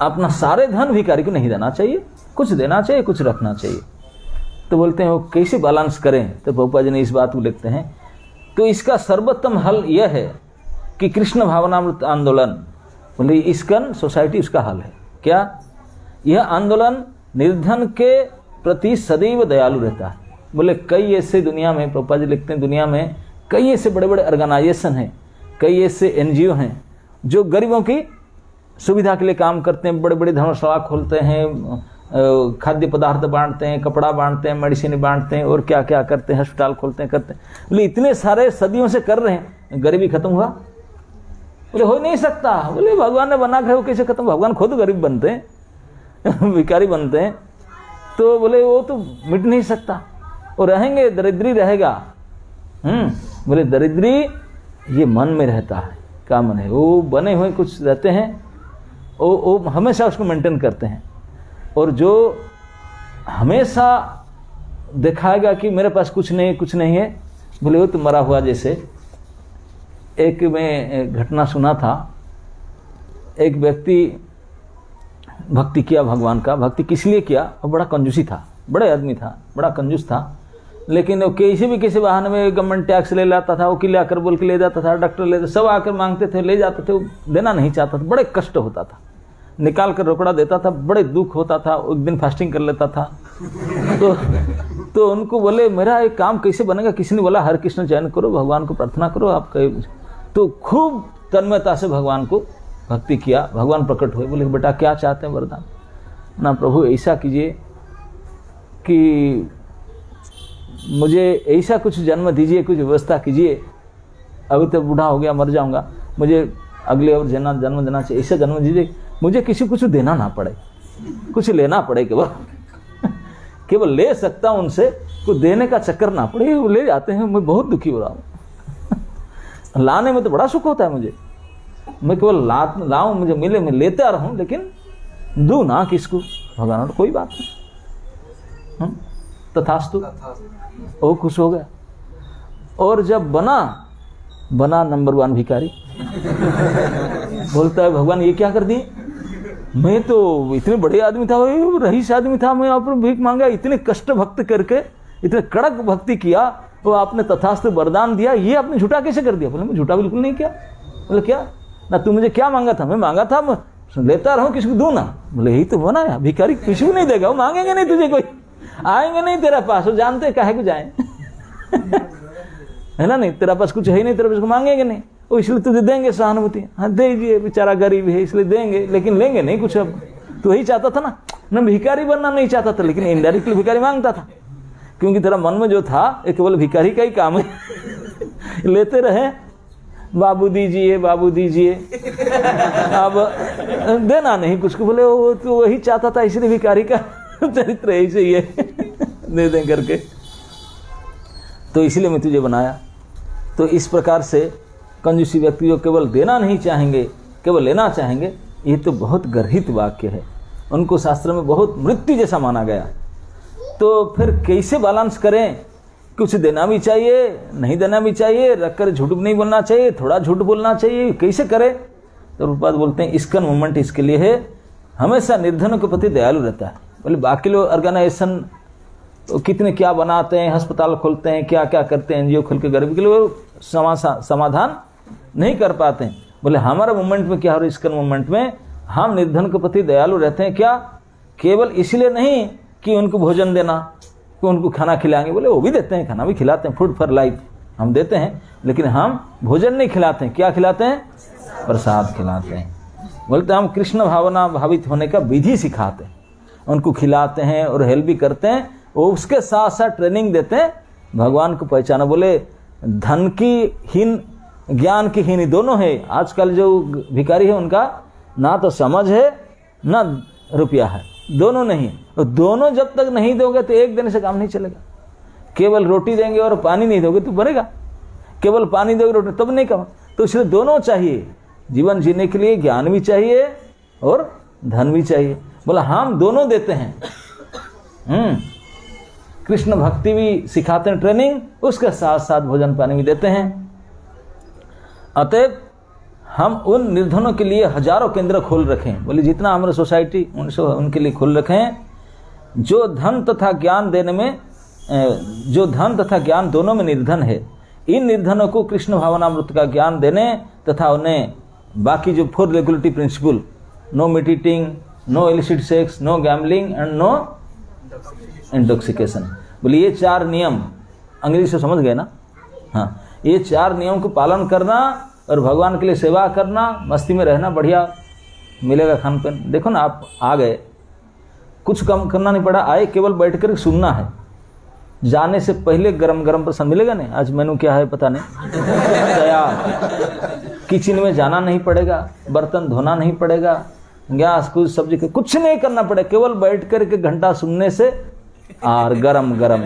अपना सारे धन भिखारी को नहीं देना चाहिए, कुछ देना चाहिए, कुछ रखना चाहिए। तो बोलते हैं वो कैसे बैलेंस करें? तो प्रभुपाद जी ने इस बात को लिखते हैं। तो इसका सर्वोत्तम हल यह है कि कृष्ण भावनामृत आंदोलन, बोले इस्कन सोसाइटी उसका हल है। क्या? यह आंदोलन निर्धन के प्रति सदैव दयालु रहता है। बोले कई ऐसे दुनिया में, प्रभुपाद जी लिखते हैं, दुनिया में कई ऐसे बड़े बड़े ऑर्गेनाइजेशन हैं, कई ऐसे एनजीओ हैं जो गरीबों की सुविधा के लिए काम करते हैं, बड़े बड़े धर्मशाला खोलते हैं, खाद्य पदार्थ बांटते हैं, कपड़ा बांटते हैं, मेडिसिन बांटते हैं और क्या क्या करते हैं, अस्पताल खोलते हैं, करते हैं। बोले इतने सारे सदियों से कर रहे हैं, गरीबी खत्म हुआ? बोले हो नहीं सकता। बोले भगवान ने बना के वो कैसे खत्म? भगवान खुद गरीब बनते हैं भिखारी बनते हैं, तो बोले वो तो मिट नहीं सकता, वो रहेंगे, दरिद्री रहेगा। बोले दरिद्री ये मन में रहता है, क्या मन है? वो बने हुए कुछ रहते हैं, वो हमेशा उसको मेंटेन करते हैं। और जो हमेशा दिखाएगा कि मेरे पास कुछ नहीं, कुछ नहीं है, बोले वो तो मरा हुआ जैसे। एक मैं घटना सुना था, एक व्यक्ति भक्ति किया भगवान का। भक्ति किस लिए किया? वो बड़ा कंजूसी था, बड़े आदमी था, बड़ा कंजूस था, लेकिन वो किसी भी किसी बहाने में गवर्नमेंट टैक्स ले लाता था, वकील आकर बोल के ले जाता था, डॉक्टर ले, सब आकर मांगते थे, ले जाते थे, वो देना नहीं चाहता था, बड़े कष्ट होता था, निकाल कर रोकड़ा देता था, बड़े दुख होता था, एक दिन फास्टिंग कर लेता था। तो उनको बोले मेरा एक काम कैसे बनेगा? किसी ने बोला हर कृष्ण चयन करो, भगवान को प्रार्थना करो आप कहीं। तो खूब तन्मयता से भगवान को भक्ति किया, भगवान प्रकट हुए। बोले बेटा क्या चाहते हैं वरदान? ना प्रभु ऐसा कीजिए कि मुझे ऐसा कुछ जन्म दीजिए, कुछ व्यवस्था कीजिए, अभी तो बूढ़ा हो गया, मर जाऊंगा, मुझे अगले और जन्म देना चाहिए, ऐसा जन्म दीजिए मुझे किसी कुछ देना ना पड़े, कुछ लेना पड़े, केवल ले सकता हूं उनसे, कुछ देने का चक्कर ना पड़े। वो ले जाते हैं, मैं बहुत दुखी हो रहा हूँ। लाने में तो बड़ा सुख होता है मुझे, मैं केवल लाऊं, मुझे मिले, मैं लेता रहूं, लेकिन दूं ना किसको? भगवान कोई बात नहीं, तथास्तु। वो खुश हो गया। और जब बना नंबर 1 भिखारी बोलता है भगवान ये क्या कर दिए? मैं तो इतने बड़े आदमी था, रईस आदमी था, मैं आपने भीख मांगा, इतने कष्ट भक्त करके इतने कड़क भक्ति किया, तो आपने तथास्तु वरदान दिया, ये आपने झूठा कैसे कर दिया? बोले मैं झूठा बिल्कुल नहीं किया। बोले क्या? ना तू मुझे क्या मांगा था? मैं मांगा था मैं लेता रहूं, किसको दूं ना? बोले यही तो बनाया, भिखारी किसी को नहीं देगा, वो मांगेंगे नहीं तुझे, कोई आएंगे नहीं तेरा पास, वो जानते काहे को जाए है ना? नहीं तेरा पास कुछ है ही नहीं, तेरे पास को मांगेंगे नहीं, वो इसलिए तुझे देंगे सहानुभूति। हाँ दीजिए, बेचारा गरीब है इसलिए देंगे, लेकिन लेंगे नहीं कुछ। अब तू यही चाहता था ना भिखारी बनना नहीं चाहता था, लेकिन इनडायरेक्टली भिखारी मांगता था, क्योंकि तेरा मन में जो था ये केवल भिखारी का ही काम है लेते रहे, बाबू दीजिए, बाबू दीजिए, अब देना नहीं कुछ को। बोले वो तो वही चाहता था, इसलिए भिखारी का चरित्र ऐसे ही है दे दें करके, तो इसलिए मैं तुझे बनाया। तो इस प्रकार से कंजूसी व्यक्ति जो केवल देना नहीं चाहेंगे, केवल लेना चाहेंगे, ये तो बहुत गर्हित वाक्य है, उनको शास्त्र में बहुत मृत्यु जैसा माना गया। तो फिर कैसे बैलेंस करें? कुछ देना भी चाहिए, नहीं देना भी चाहिए, रखकर झूठ नहीं बोलना चाहिए, थोड़ा झूठ बोलना चाहिए, कैसे करें? तो रूपपाद बोलते हैं इस्कन मूवमेंट इसके लिए है, हमेशा निर्धनों के प्रति दयालु रहता है। बोले बाकी लोग ऑर्गेनाइजेशन तो कितने क्या बनाते हैं, अस्पताल खोलते हैं, क्या क्या करते हैं, एनजीओ खोल के गरीब के लिए, वो समाधान नहीं कर पाते हैं। बोले हमारा मूवमेंट में क्या हो रहा है, इसका मूवमेंट में हम निर्धन के प्रति दयालु रहते हैं। क्या केवल इसलिए नहीं कि उनको भोजन देना, कि उनको खाना खिलाएंगे, बोले वो भी देते हैं, खाना भी खिलाते हैं, फूड फॉर लाइफ हम देते हैं, लेकिन हम भोजन नहीं खिलाते हैं। क्या खिलाते हैं? प्रसाद खिलाते हैं। बोलते हम कृष्ण भावना भावित होने का विधि सिखाते हैं, उनको खिलाते हैं और हेल्प भी करते हैं, वो उसके साथ साथ ट्रेनिंग देते हैं भगवान को पहचाना। बोले धन की हीन, ज्ञान की हीन दोनों है। आजकल जो भिखारी है उनका ना तो समझ है ना रुपया है, दोनों नहीं है। तो दोनों जब तक नहीं दोगे तो एक दिन से काम नहीं चलेगा। केवल रोटी देंगे और पानी नहीं दोगे तो बनेगा, केवल पानी दोगे रोटी तब नहीं कमा। तो इसलिए दोनों चाहिए, जीवन जीने के लिए ज्ञान भी चाहिए और धन भी चाहिए। बोला हम दोनों देते हैं। कृष्ण भक्ति भी सिखाते हैं, ट्रेनिंग, उसके साथ साथ भोजन पानी भी देते हैं। अतएव हम उन निर्धनों के लिए हजारों केंद्र खोल रखें। बोले जितना हमारे सोसाइटी उनके लिए खोल रखें, जो धन तथा ज्ञान देने में, जो धन तथा ज्ञान दोनों में निर्धन है, इन निर्धनों को कृष्ण भावनामृत का ज्ञान देने तथा उन्हें बाकी जो 4 regulatory principle, no meat eating, no illicit sex, no gambling and no intoxication. बोले ये 4 नियम अंग्रेजी से समझ गए ना? हाँ, ये 4 नियम को पालन करना और भगवान के लिए सेवा करना, मस्ती में रहना, बढ़िया मिलेगा खान पान। देखो ना, आप आ गए, कुछ कम करना नहीं पड़ा, आए केवल बैठ कर सुनना है। जाने से पहले गरम गरम प्रसाद मिलेगा नहीं, आज मेनू क्या है पता नहीं, तैयार। किचन में जाना नहीं पड़ेगा, बर्तन धोना नहीं पड़ेगा, गैस कुछ सब्जी कुछ नहीं करना पड़ेगा, केवल बैठ कर के घंटा सुनने से और गरम गरम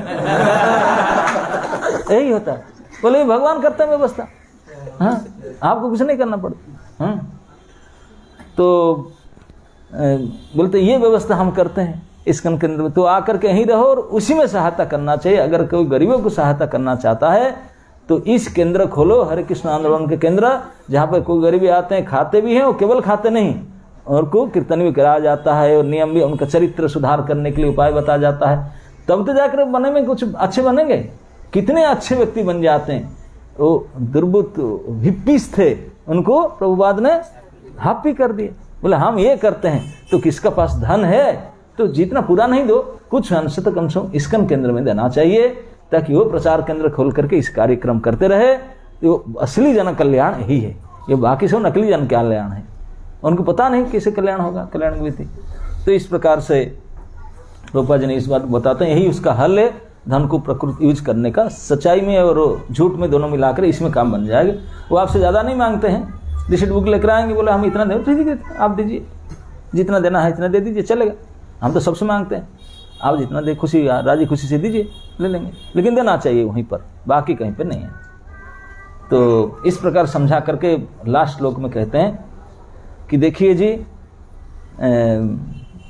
यही होता है। बोले भगवान करते हैं व्यवस्था, हाँ, आपको कुछ नहीं करना पड़ता। हाँ, तो बोलते ये व्यवस्था हम करते हैं इस्कॉन केंद्र में, तो आकर के यहीं रहो और उसी में सहायता करना चाहिए। अगर कोई गरीबों को सहायता करना चाहता है तो इस केंद्र खोलो, हरे कृष्ण आंदोलन के केंद्र, जहाँ पर कोई गरीबी आते हैं, खाते भी हैं, वो केवल खाते नहीं, और को कीर्तन भी कराया जाता है और नियम भी, उनका चरित्र सुधार करने के लिए उपाय बताया जाता है। तब तो जाकर बने में कुछ अच्छे बनेंगे। कितने अच्छे व्यक्ति बन जाते हैं। वो दुर्बुत हिप्पीस थे, उनको प्रभुपाद ने हैप्पी कर दिए। बोले हम ये करते हैं, तो किसका पास धन है तो जितना पूरा नहीं दो, कुछ अंश तो कम से कम इस्कॉन केंद्र में देना चाहिए, ताकि वो प्रचार केंद्र खोल करके इस कार्यक्रम करते रहे। तो असली जन कल्याण यही है, ये बाकी सब नकली जन कल्याण है, उनको पता नहीं कैसे कल्याण होगा, कल्याण की विधि। तो इस प्रकार से प्रभुपाद जी ने इस बात बताते हैं, यही उसका हल है, धन को प्रकृति यूज करने का। सच्चाई में और झूठ में दोनों मिलाकर इसमें काम बन जाएगा। वो आपसे ज़्यादा नहीं मांगते हैं, रिसिप्ट बुक लेकर आएंगे, बोले हम इतना दे, ठीक है आप दीजिए, जितना देना है इतना दे दीजिए, चलेगा। हम तो सबसे मांगते हैं, आप जितना दे, खुशी राजी खुशी से दीजिए, ले लेंगे, लेकिन देना चाहिए वहीं पर, बाकी कहीं पर नहीं है। तो इस प्रकार समझा करके लास्ट श्लोक में कहते हैं कि देखिए जी,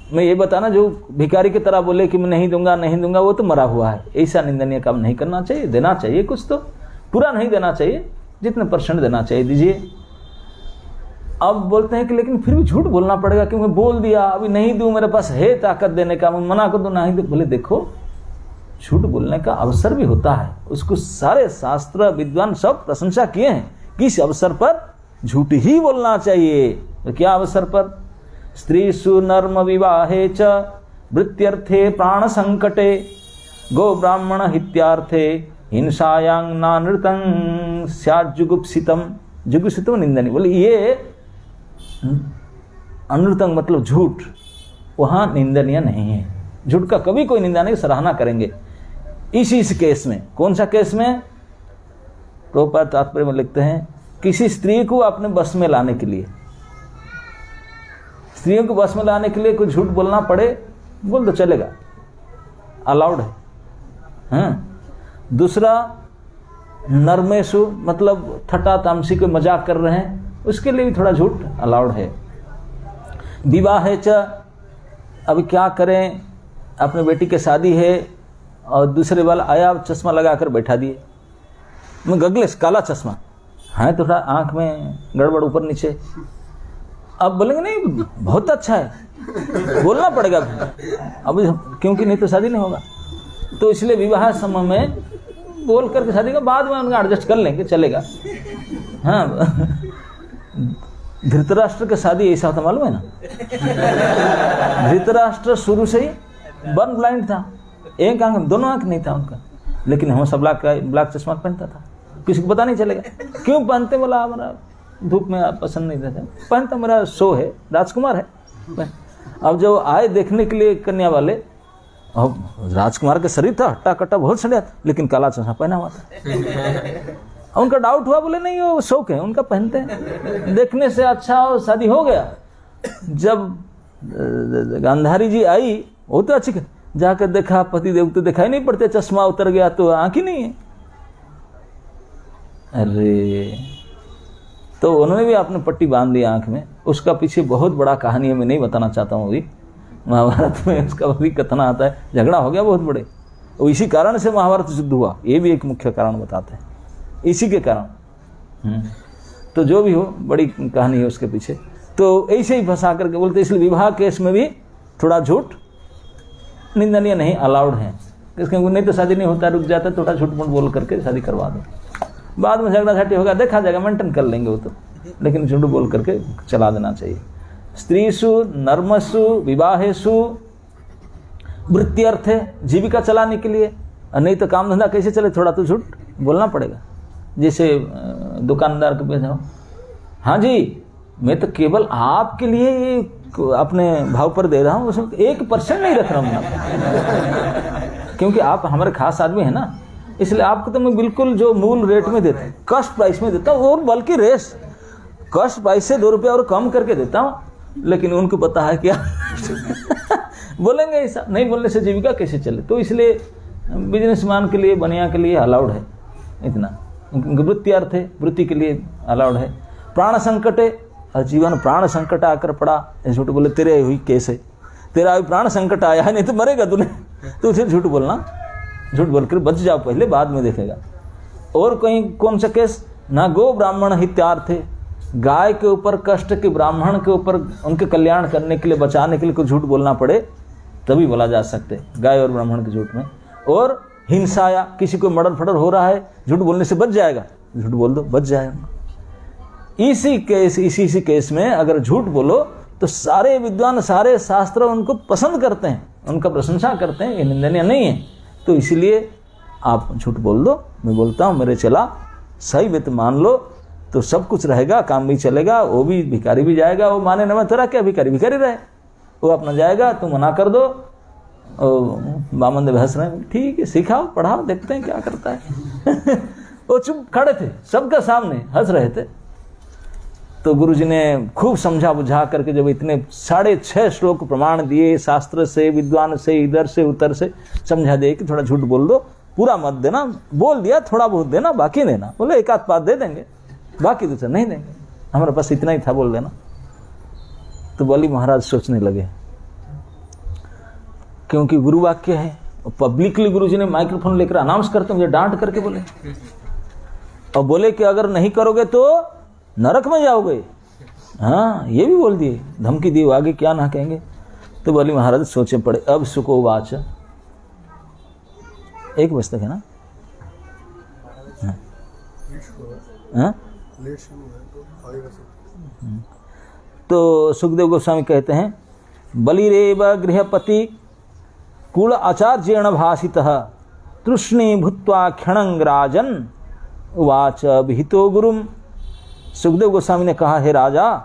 मैं ये बताना, जो भिखारी की तरह बोले कि मैं नहीं दूंगा नहीं दूंगा, वो तो मरा हुआ है। ऐसा निंदनीय काम नहीं करना चाहिए, देना चाहिए कुछ, तो पूरा नहीं देना चाहिए, जितने % देना चाहिए दीजिए। अब बोलते हैं कि लेकिन फिर भी झूठ बोलना पड़ेगा, क्योंकि बोल दिया अभी नहीं दूं, मेरे पास है ताकत देने का, मैं मना कर दूं नहीं दूं। बोले देखो, झूठ बोलने का अवसर भी होता है, उसको सारे शास्त्र विद्वान सब प्रशंसा किए हैं, किस अवसर पर झूठ ही बोलना चाहिए। तो क्या अवसर पर? स्त्रीषु नर्म विवाहे च वृत्त्यर्थे प्राण संकटे गो ब्राह्मण हित्यार्थे हिंसायां नानृतं स्यात् जुगुप्सितम। जुगुप्सितम निंदनीय। बोले ये अनृतं मतलब झूठ, वहाँ निंदनीय नहीं है। झूठ का कभी कोई निंदा नहीं, सराहना करेंगे। इस केस में, कौन सा केस में? प्रभुपाद तात्पर्य में लिखते हैं, किसी स्त्री को अपने बस में लाने के लिए, स्त्रियों को बस में लाने के लिए कुछ झूठ बोलना पड़े, बोल दो चलेगा, अलाउड है। हाँ। दूसरा, नर्मेशु मतलब थट्टा तामसी को मजाक कर रहे हैं, उसके लिए भी थोड़ा झूठ अलाउड है। विवाह च, अभी क्या करें, अपने बेटी की शादी है और दूसरे वाला आया, चश्मा लगाकर बैठा दिए, मैं गगलेस काला चश्मा है, थोड़ा आंख में गड़बड़ ऊपर नीचे। अब बोलेंगे नहीं बहुत अच्छा है, बोलना पड़ेगा अब, क्योंकि नहीं तो शादी नहीं होगा। तो इसलिए विवाह समय में बोल करके शादी का, बाद में उनका एडजस्ट कर लेंगे, चलेगा। हाँ, धृतराष्ट्र की शादी ऐसा होता मालूम है ना। धृतराष्ट्र शुरू से ही बर्न ब्लाइंड था, एक आंख, दोनों आंख नहीं था उनका, लेकिन हमेशा ब्लैक चश्मा पहनता था, किसी को पता नहीं चलेगा। क्यों पहनते, बोला हमारा धूप में आप पसंद नहीं रहते, पहनता मेरा शो है, राजकुमार है। अब जो आए देखने के लिए कन्या वाले, अब राजकुमार का शरीर था हट्टा कट्टा बहुत सड़िया, लेकिन काला चश्मा पहना हुआ था। उनका डाउट हुआ, बोले नहीं वो शौक है उनका, पहनते हैं, देखने से अच्छा और शादी हो गया। जब गांधारी जी आई, वो तो अच्छी, जाकर देखा पति देव तो दिखाई नहीं पड़ते, चश्मा उतर गया तो आंख ही नहीं है। अरे, तो उन्होंने भी अपने पट्टी बांध दी आंख में। उसका पीछे बहुत बड़ा कहानी है, मैं नहीं बताना चाहता हूँ अभी। महाभारत में उसका भी कथन आता है, झगड़ा हो गया बहुत बड़े, और इसी कारण से महाभारत युद्ध हुआ, ये भी एक मुख्य कारण बताते हैं, इसी के कारण। तो जो भी हो, बड़ी कहानी है उसके पीछे। तो ऐसे ही फंसा करके बोलते, इसलिए विवाह केस में भी थोड़ा झूठ निंदनीय नहीं, अलाउड है। इसके नहीं तो शादी नहीं होता, रुक जाता, थोड़ा झूठ मूठ बोल करके शादी करवा दो, बाद में झगड़ा झाटी होगा, देखा जाएगा, मेंटेन कर लेंगे वो तो, लेकिन झूठ बोल करके चला देना चाहिए। स्त्रीषु नर्मसु विवाहेषु वृत्त्यर्थ है, जीविका चलाने के लिए, नहीं तो काम धंधा कैसे चले, थोड़ा तो झूठ बोलना पड़ेगा। जैसे दुकानदार को भेजा, हाँ जी मैं तो केवल आपके लिए ये अपने भाव पर दे रहा हूँ, उसमें 1% नहीं रख रहा हूँ, क्योंकि आप हमारे खास आदमी है ना, इसलिए आपको तो मैं बिल्कुल जो मूल रेट में देता हूँ, कस्ट प्राइस में देता हूँ, और बल्कि रेस कस्ट प्राइस से 2 रुपये और कम करके देता हूँ। लेकिन उनको पता है क्या बोलेंगे ऐसा, नहीं बोलने से जीविका कैसे चले। तो इसलिए बिजनेसमैन के लिए, बनिया के लिए अलाउड है इतना, वृत्त्यर्थ है, वृत्ति के लिए अलाउड है। प्राण संकट है, जीवन प्राण संकट आकर पड़ा, झूठ बोले तेरे हुई केस है, तेरा अभी प्राण संकट आया है, नहीं तो मरेगा तूने, तो उसे झूठ बोलना, झूठ बोलकर बच जाओ पहले, बाद में देखेगा। और कहीं कौन सा केस, ना गो ब्राह्मण हित्यार्थ है, गाय के ऊपर कष्ट के, ब्राह्मण के ऊपर उनके कल्याण करने के लिए, बचाने के लिए कुछ झूठ बोलना पड़े तभी बोला जा सकते, गाय और ब्राह्मण के झूठ में। और हिंसाया, किसी को मर्डर फर्डर हो रहा है, झूठ बोलने से बच जाएगा, झूठ बोल दो बच जाएगा। इसी केस में अगर झूठ बोलो तो सारे विद्वान, सारे शास्त्र उनको पसंद करते हैं, उनका प्रशंसा करते हैं, ये निंदनीय नहीं है। तो इसीलिए आप झूठ बोल दो, मैं बोलता हूँ मेरे चला, सही बात मान लो तो सब कुछ रहेगा, काम भी चलेगा, वो भी भिखारी भी जाएगा, वो माने न तेरा क्या, भिखारी भिखारी रहे, वो अपना जाएगा, तुम मना कर दो। बामन देव हंस रहे हैं, ठीक है सिखाओ पढ़ाओ, देखते हैं क्या करता है। वो चुप खड़े थे, सबके सामने हंस रहे थे। तो गुरुजी ने खूब समझा बुझा करके, जब इतने 6.5 श्लोक प्रमाण दिए, शास्त्र से, विद्वान से, इधर से उधर से समझा दिए कि थोड़ा झूठ बोल दो, पूरा मत देना, बोल दिया थोड़ा बहुत देना, बाकी देना, बोले एक आध बात दे देंगे, बाकी दूसरा नहीं देंगे, हमारे पास इतना ही था, बोल देना। तो बलि महाराज सोचने लगे, क्योंकि गुरु वाक्य है, पब्लिकली गुरुजी ने माइक्रोफोन लेकर अनाउंस करते मुझे डांट करके बोले, और बोले कि अगर नहीं करोगे तो नरक में जाओगे। हाँ, ये भी बोल दिए, धमकी दी, आगे क्या ना कहेंगे। तो बलि महाराज सोचे पड़े। अब सुको वाच, 1 बजे तक है ना, हाँ? तो सुखदेव गोस्वामी कहते हैं, बलिरेव गृहपति कुल आचार्येण भासितः तृष्णी भूत्वा क्षणं राजन् उवाच विहितो गुरुम। सुखदेव गोस्वामी ने कहा, हे राजा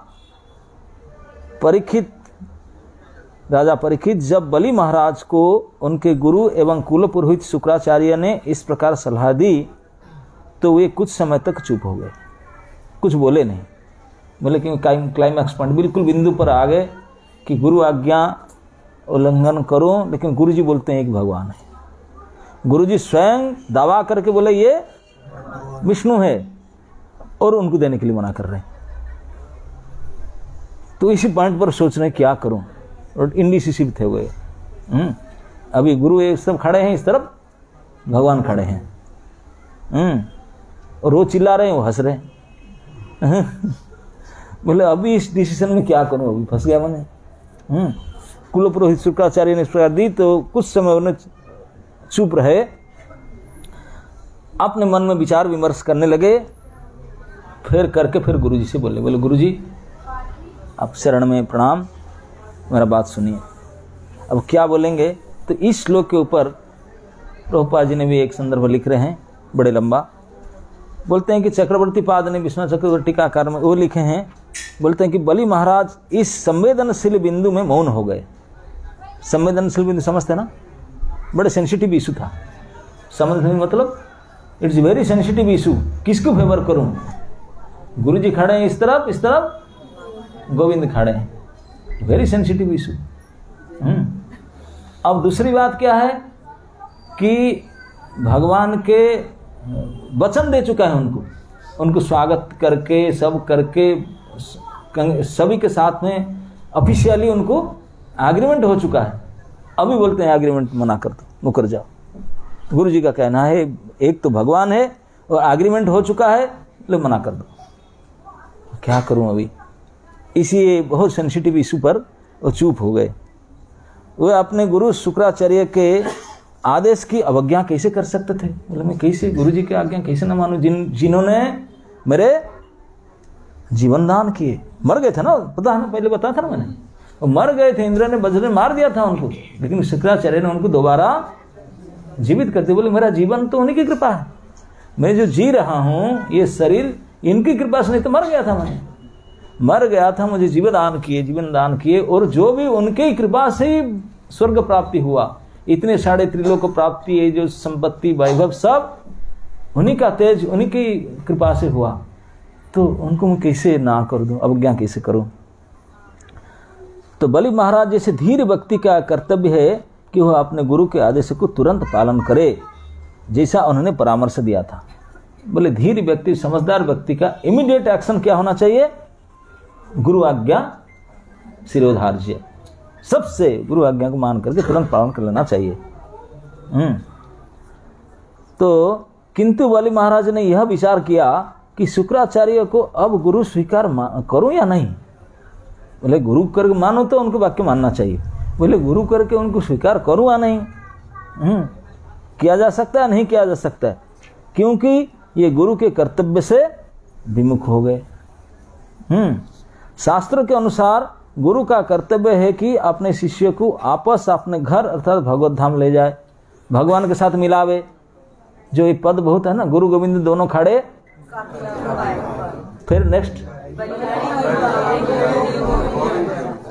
परीक्षित, जब बलि महाराज को उनके गुरु एवं कुल पुरोहित शुक्राचार्य ने इस प्रकार सलाह दी तो वे कुछ समय तक चुप हो गए, कुछ बोले नहीं। बोले कि क्लाइमैक्स पॉइंट बिल्कुल बिंदु पर आ गए कि गुरु आज्ञा उल्लंघन करो, लेकिन गुरुजी बोलते हैं एक भगवान है। गुरुजी स्वयं दावा करके बोले ये विष्णु है, और उनको देने के लिए मना कर रहे हैं। तो इसी पॉइंट पर सोच रहे क्या करूं, और इंडिसिसिव थे हुए। अभी गुरु ये सब खड़े हैं इस तरफ, भगवान खड़े हैं, और वो चिल्ला रहे हैं, वो हंस रहे हैं। बोले अभी इस डिसीजन में क्या करूं, अभी फंस गया मैंने। कुल पुरोहित शुक्राचार्य ने इस प्रकार दी तो कुछ समय उन्हें चुप रहे। अपने मन में विचार विमर्श करने लगे, फिर करके फिर गुरुजी से बोले गुरुजी आप शरण में प्रणाम, मेरा बात सुनिए। अब क्या बोलेंगे, तो इस श्लोक के ऊपर प्रभुपाद जी ने भी एक संदर्भ लिख रहे हैं बड़े लंबा। बोलते हैं कि चक्रवर्ती पाद ने विश्वनाथ चक्रवर्ती टीकाकार में वो लिखे हैं, बोलते हैं कि बलि महाराज इस संवेदनशील बिंदु में मौन हो गए। संवेदनशील बिंदु समझते ना, बड़े सेंसिटिव इशू था। समझने मतलब इट्स वेरी सेंसिटिव इशू, किसको फेवर करूं। गुरुजी खड़े हैं इस तरफ गोविंद खड़े हैं, वेरी सेंसिटिव इशू। अब दूसरी बात क्या है कि भगवान के वचन दे चुका है उनको स्वागत करके सब करके सभी के साथ में ऑफिशियली उनको एग्रीमेंट हो चुका है। अभी बोलते हैं एग्रीमेंट मना कर दो, मुकर जाओ। गुरुजी का कहना है एक तो भगवान है और एग्रीमेंट हो चुका है, लो मना कर दो। क्या करूं अभी, इसी बहुत सेंसिटिव इशू पर वो चुप हो गए। वे अपने गुरु शुक्राचार्य के आदेश की अवज्ञा कैसे कर सकते थे। बोले मैं कैसे गुरुजी की आज्ञा कैसे न मानूं, जिन्होंने मेरे जीवन दान किए। मर गए थे ना, पता है ना, पहले बताया था ना मैंने, वो मर गए थे, इंद्र ने वज्र ने मार दिया था उनको, लेकिन शुक्राचार्य ने उनको दोबारा जीवित करते। बोले मेरा जीवन तो उन्हीं की कृपा है, मैं जो जी रहा हूँ ये शरीर इनकी कृपा से, नहीं तो मर गया था, मैं मर गया था, मुझे जीवन दान किए और जो भी उनकी कृपा से ही स्वर्ग प्राप्ति हुआ। इतने साढ़े त्रिलोक प्राप्ति, ये जो संपत्ति वैभव सब उन्हीं का तेज, उन्हीं की कृपा से हुआ, तो उनको मैं कैसे ना कर दूं, अवज्ञा कैसे करूं। तो बलि महाराज जैसे धीर व्यक्ति का कर्तव्य है कि वह अपने गुरु के आदेश को तुरंत पालन करे, जैसा उन्होंने परामर्श दिया था। बोले धीर व्यक्ति, समझदार व्यक्ति का इमीडिएट एक्शन क्या होना चाहिए, गुरु आज्ञा शिरोधार्य, सबसे गुरु आज्ञा को मान करके तुरंत पालन कर लेना चाहिए। तो किंतु बलि महाराज ने यह विचार किया कि शुक्राचार्य को अब गुरु स्वीकार करूं या नहीं। बोले गुरु करके मानो तो उनको वाक्य मानना चाहिए, बोले गुरु करके उनको स्वीकार करूं या नहीं। किया जा सकता है, नहीं किया जा सकता है, क्योंकि ये गुरु के कर्तव्य से विमुख हो गए। शास्त्र के अनुसार गुरु का कर्तव्य है कि अपने शिष्य को आपस अपने घर अर्थात भगवत धाम ले जाए, भगवान के साथ मिलावे। जो ये पद बहुत है ना, गुरु गोविंद दोनों खड़े, फिर नेक्स्ट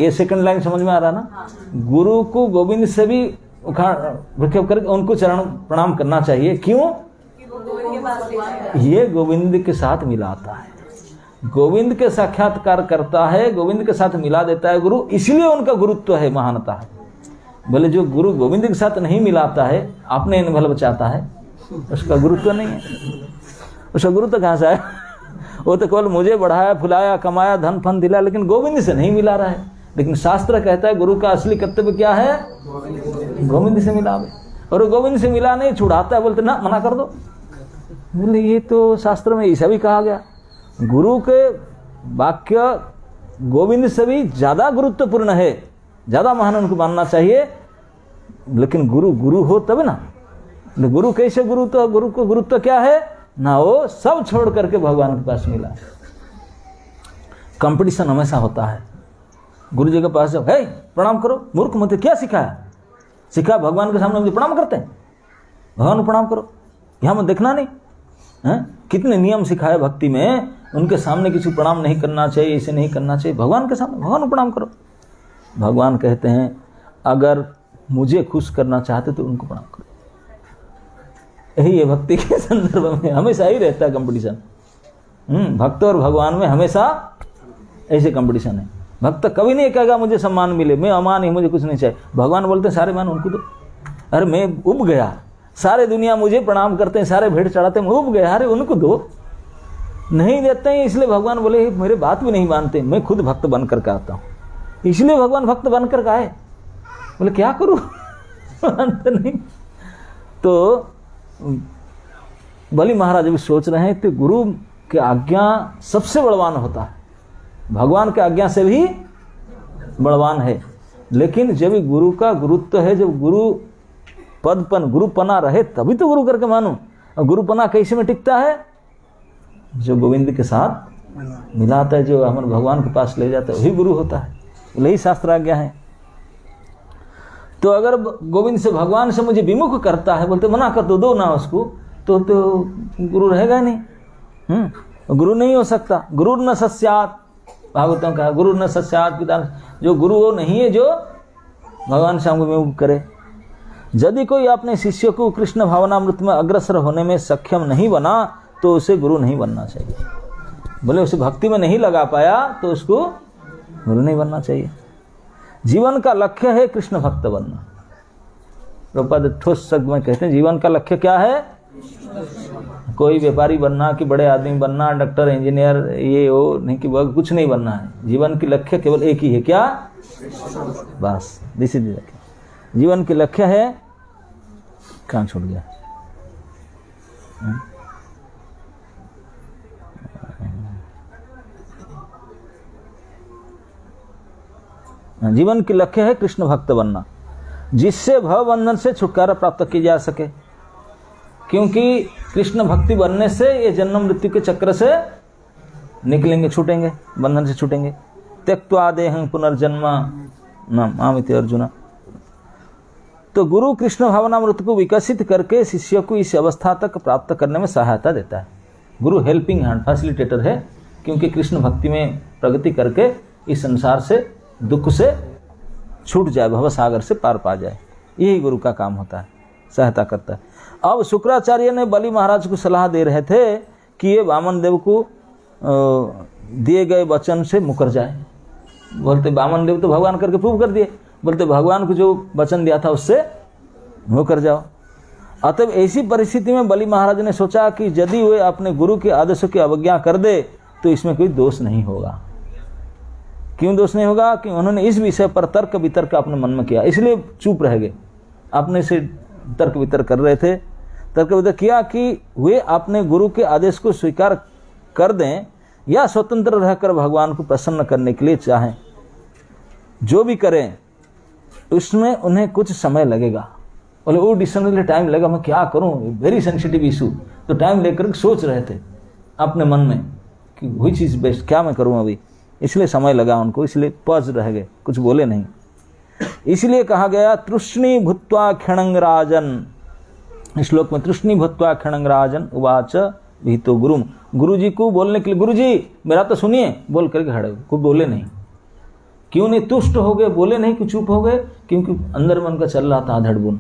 ये सेकंड लाइन समझ में आ रहा ना। गुरु को गोविंद से भी उखाड़ करके उनको चरण प्रणाम करना चाहिए। क्यों? ये गोविंद के साथ मिलाता है, गोविंद के साक्षात्कार करता है, गोविंद के साथ मिला देता है गुरु, इसलिए उनका गुरुत्व है, महानता है। बोले जो गुरु गोविंद के साथ नहीं मिलाता है, अपने अनुभव बचाता है, उसका गुरुत्व नहीं है। उसका गुरुत्व कहाँ से आया? वो तो केवल मुझे बढ़ाया, फुलाया, कमाया, धन फन दिलाया, लेकिन गोविंद से नहीं मिला रहा है। लेकिन शास्त्र कहता है गुरु का असली कर्तव्य क्या है, गोविंद से मिलावे। और गोविंद से मिला नहीं, छुड़ाता है, बोलते ना मना कर दो। बोले ये तो शास्त्र में ऐसा भी कहा गया, गुरु के वाक्य गोविंद से भी ज्यादा गुरुत्वपूर्ण है, ज्यादा महान उनको मानना चाहिए। लेकिन गुरु गुरु हो तब ना, गुरु कैसे गुरु, तो गुरु को गुरुत्व क्या है ना, वो सब छोड़ करके भगवान के पास मिला। कंपटीशन हमेशा होता है, गुरु जी के पास जब है प्रणाम करो, मूर्ख मत, क्या सिखाया? सिखा भगवान के सामने मुझे प्रणाम करते हैं, भगवान को प्रणाम करो, यहाँ मत देखना नहीं है? कितने नियम सिखाए भक्ति में, उनके सामने किसी प्रणाम नहीं करना चाहिए, ऐसे नहीं करना चाहिए, भगवान के सामने भगवान को प्रणाम करो। भगवान कहते हैं अगर मुझे खुश करना चाहते तो उनको प्रणाम करो। यही है भक्ति के संदर्भ में, हमेशा ही रहता है कंपटीशन। भक्त और भगवान में हमेशा ऐसे कंपटीशन है। भक्त कभी नहीं कहेगा मुझे सम्मान मिले, मैं अमान ही, मुझे कुछ नहीं चाहिए। भगवान बोलते हैं सारे मान उनको दो। अरे मैं उब गया, सारे दुनिया मुझे प्रणाम करते हैं, सारे भेंट चढ़ाते हैं, मैं उब गया, अरे उनको दो। नहीं देते हैं, इसलिए भगवान बोले मेरे बात भी नहीं मानते, मैं खुद भक्त बन करके आता हूँ। इसलिए भगवान भक्त बन करके आए। बोले क्या करूँ मानते नहीं। तो बलि महाराज भी सोच रहे हैं कि गुरु की आज्ञा सबसे बलवान होता है, भगवान की आज्ञा से भी बलवान है। लेकिन जब गुरु का गुरुत्व है, जब गुरु पदपन गुरुपना रहे तभी तो गुरु करके मानूं। और गुरुपना कैसे में टिकता है? जो गोविंद के साथ मिलाता है, जो हमारे भगवान के पास ले जाता है, वही गुरु होता है। यही शास्त्र आज्ञा है। तो अगर गोविंद से, भगवान से मुझे विमुख करता है, बोलते मना कर दो ना उसको, तो गुरु रहेगा नहीं। गुरु नहीं हो सकता। गुरु न सस्यात, भागवतों का गुरु न सस्यात पिता। जो गुरु वो नहीं है जो भगवान से हमको विमुख करे। यदि कोई अपने शिष्य को कृष्ण भावनामृत में अग्रसर होने में सक्षम नहीं बना तो उसे गुरु नहीं बनना चाहिए। बोले उसे भक्ति में नहीं लगा पाया तो उसको गुरु नहीं बनना चाहिए। जीवन का लक्ष्य है कृष्ण भक्त बनना। प्रभुपाद ठोस शब्द में कहते हैं जीवन का लक्ष्य क्या है? कोई व्यापारी बनना कि बड़े आदमी बनना, डॉक्टर इंजीनियर ये हो नहीं, कि वह कुछ नहीं बनना है। जीवन की लक्ष्य केवल एक ही है, क्या? बस दिस इज लक्ष्य। जीवन की लक्ष्य है, कहाँ छूट गया? जीवन की लक्ष्य है कृष्ण भक्त बनना, जिससे भव बंधन से छुटकारा प्राप्त किया जा सके। क्योंकि कृष्ण भक्ति बनने से ये जन्म मृत्यु के चक्र से निकलेंगे, छूटेंगे, बंधन से छूटेंगे। त्यक्त्वा देहं पुनर्जन्म न मामिति अर्जुन। तो गुरु कृष्ण भावनामृत को विकसित करके शिष्य को इस अवस्था तक प्राप्त करने में सहायता देता है। गुरु हेल्पिंग हैंड, फैसिलिटेटर है, क्योंकि कृष्ण भक्ति में प्रगति करके इस संसार से, दुख से छूट जाए, भवसागर से पार पा जाए। यही गुरु का काम होता है, सहायता करता है। अब शुक्राचार्य ने बलि महाराज को सलाह दे रहे थे कि ये वामन देव को दिए गए वचन से मुकर जाए। बोलते वामन देव तो भगवान करके प्रूव कर दिए, बोलते भगवान को जो वचन दिया था उससे मुकर जाओ। अतः ऐसी परिस्थिति में बलि महाराज ने सोचा कि यदि वे अपने गुरु के आदेशों की अवज्ञा कर दे तो इसमें कोई दोष नहीं होगा। क्यों दोष नहीं होगा? कि उन्होंने इस विषय पर तर्क वितर्क अपने मन में किया, इसलिए चुप रह गए। अपने से तर्क वितर्क कर रहे थे, तर्क वितर्क किया कि वे अपने गुरु के आदेश को स्वीकार कर दें या स्वतंत्र रहकर भगवान को प्रसन्न करने के लिए चाहें। जो भी करें उसमें उन्हें कुछ समय लगेगा। बोले वो डिसीजन के लिए टाइम लगा, मैं क्या करूं, वेरी सेंसिटिव इशू। तो टाइम लेकर सोच रहे थे अपने मन में कि वही चीज़ बेस्ट, क्या मैं करूं अभी, इसलिए समय लगा उनको, इसलिए पॉज रह गए, कुछ बोले नहीं। इसलिए कहा गया तृष्णी भूत्वा क्षणं राजन, इस श्लोक में तृष्णी भूत्वा क्षणं राजन उवाच भीतो गुरुम। गुरु जी को बोलने के लिए, गुरु जी मेरा तो सुनिए, बोल करके खड़े, कोई बोले नहीं। क्यों नहीं? तुष्ट हो गए, बोले नहीं, कि चुप हो गए, क्योंकि अंदर मन का चल रहा था धड़बुन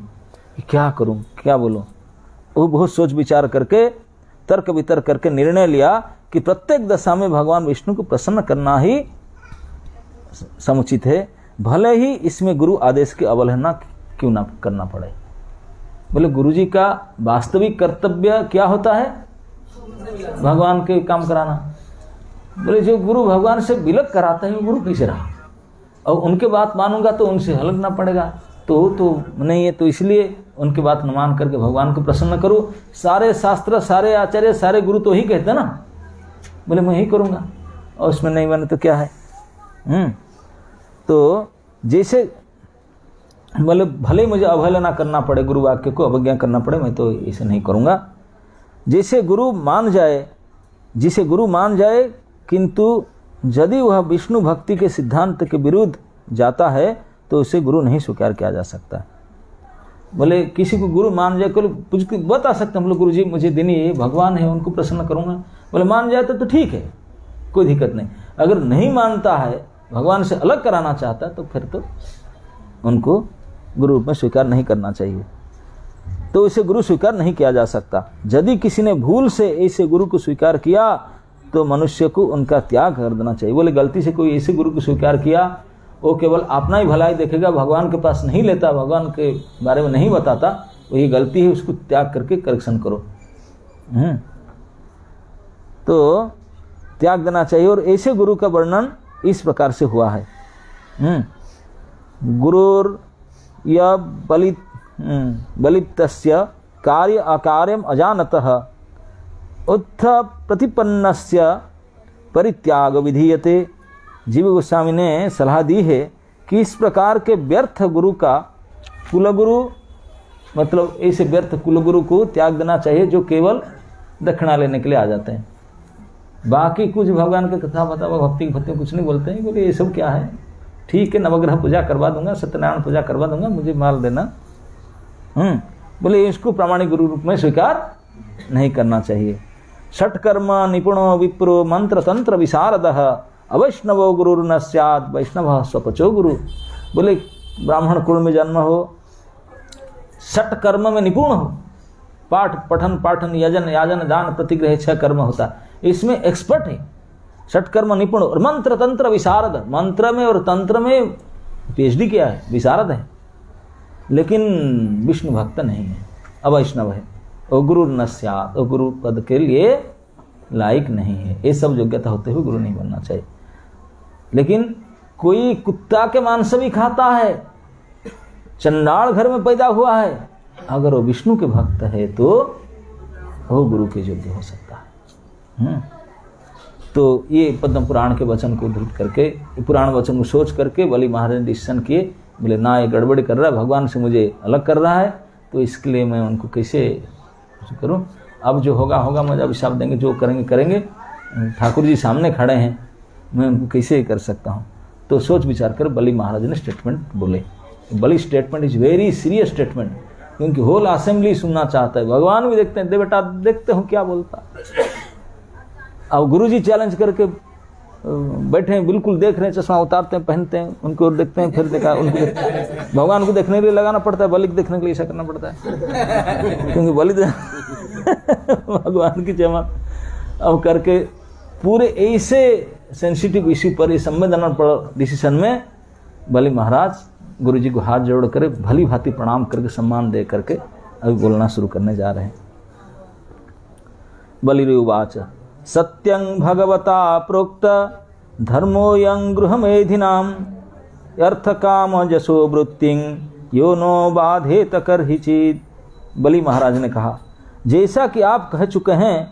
कि क्या करूं, क्या बोलूं। वो बहुत सोच विचार करके, तर्क वितर्क करके निर्णय लिया कि प्रत्येक दशा में भगवान विष्णु को प्रसन्न करना ही समुचित है, भले ही इसमें गुरु आदेश की अवहेलना क्यों ना करना पड़े। बोले गुरु जी का वास्तविक कर्तव्य क्या होता है? भगवान के काम कराना। बोले जो गुरु भगवान से विलग कराता है वो गुरु कैसे रहा? और उनके बात मानूंगा तो उनसे हलकना पड़ेगा, तो नहीं है। तो इसलिए उनकी बात न मान करके भगवान को प्रसन्न करो। सारे शास्त्र, सारे आचार्य, सारे गुरु तो ही कहते हैं ना। बोले मैं यही करूँगा, और उसमें नहीं बने तो क्या है। तो जैसे बोले भले मुझे अवहेलना करना पड़े, गुरु वाक्य को अवज्ञा करना पड़े, मैं तो इसे नहीं करूँगा। जैसे गुरु मान जाए, जिसे गुरु मान जाए, किंतु यदि वह विष्णु भक्ति के सिद्धांत के विरुद्ध जाता है तो उसे गुरु नहीं स्वीकार किया जा सकता। बोले किसी को गुरु मान जाए, कुछ बता सकते हम लोग, गुरु जी मुझे देनी है, भगवान है, उनको प्रसन्न करूँगा। बोले मान जाए तो ठीक है, कोई दिक्कत नहीं। अगर नहीं मानता है, भगवान से अलग कराना चाहता है, तो फिर तो उनको गुरु रूप में स्वीकार नहीं करना चाहिए। तो इसे गुरु स्वीकार नहीं किया जा सकता। यदि किसी ने भूल से ऐसे गुरु को स्वीकार किया तो मनुष्य को उनका त्याग कर देना चाहिए। बोले गलती से कोई ऐसे गुरु को स्वीकार किया, वो केवल अपना ही भलाई देखेगा, भगवान के पास नहीं लेता, भगवान के बारे में नहीं बताता, वही गलती है, उसको त्याग करके करेक्शन करो। तो त्याग देना चाहिए। और ऐसे गुरु का वर्णन इस प्रकार से हुआ है। गुरुर या बलिप्तस्य कार्य अकार्यम अजानतः उत्थ प्रतिपन्नस्य परित्याग विधीयते। जीव गोस्वामी ने सलाह दी है कि इस प्रकार के व्यर्थ गुरु का कुलगुरु मतलब ऐसे व्यर्थ कुलगुरु को त्याग देना चाहिए जो केवल दक्षिणा लेने के लिए आ जाते हैं। बाकी कुछ भगवान की कथा बता भक्ति कुछ नहीं बोलते हैं। बोले ये सब क्या है, ठीक है नवग्रह पूजा करवा दूंगा, सत्यनारायण पूजा करवा दूंगा, मुझे माल देना। बोले इसको प्रामाणिक गुरु रूप में स्वीकार नहीं करना चाहिए। षट्कर्म निपुणो विप्रो मंत्र तंत्र विशारदः अवैष्णवो गुरु न स्यात् वैष्णव स्वपचो गुरु। बोले ब्राह्मण कुल में जन्म हो, षट्कर्म में निपुण हो, पाठ पठन पाठन यजन याजन दान प्रतिग्रह 6 कर्म होता है, इसमें एक्सपर्ट है, षट्कर्म निपुण। और मंत्र तंत्र विशारद, मंत्र में और तंत्र में पीएचडी किया है, विशारद है, लेकिन विष्णु भक्त नहीं है, अवैष्णव है, और गुरु न स्यात्, और गुरु पद के लिए लायक नहीं है। ये सब योग्यता होते हुए गुरु नहीं बनना चाहिए। लेकिन कोई कुत्ता के मांस भी खाता है, चंडाल घर में पैदा हुआ है, अगर वो विष्णु के भक्त है तो वो गुरु के योग्य हो सकता है। तो ये पद्म पुराण के वचन को उद्धृत करके, पुराण वचन को सोच करके बलि महाराज ने डिसीजन किए, बोले ना ये गड़बड़ी कर रहा है, भगवान से मुझे अलग कर रहा है, तो इसके लिए मैं उनको कैसे करूं। अब जो होगा होगा, मुझे अभिशाप देंगे, जो करेंगे करेंगे, ठाकुर जी सामने खड़े हैं, मैं उनको कैसे कर सकता हूं। तो सोच विचार कर बलि महाराज ने स्टेटमेंट बोले। Bali statement is very serious statement, क्योंकि होल असेंबली सुनना चाहता है, भगवान भी देखते हैं, दे बेटा देखते हो क्या बोलता। अब गुरुजी चैलेंज करके बैठे हैं, बिल्कुल देख रहे हैं, चश्मा उतारते हैं, पहनते हैं, उनको देखते हैं, फिर देखा उनको भगवान को देखने के लिए लगाना पड़ता है, बलि को देखने के लिए ऐसा करना पड़ता है, क्योंकि बलि भगवान की चमक। अब करके पूरे ऐसे सेंसिटिव इश्यू पर, इस संवेदनशील डिसीजन में बलि महाराज गुरुजी को हाथ जोड़ कर भली भांति प्रणाम करके सम्मान दे करके अभी बोलना शुरू करने जा रहे हैं। बलिरुवाच सत्यं भगवता प्रोक्त धर्मोऽयं गृहमेधिनां अर्थकाम जसो वृत्तिं यो नो बाधेत कर्हिचित्। बलि महाराज ने कहा, जैसा कि आप कह चुके हैं,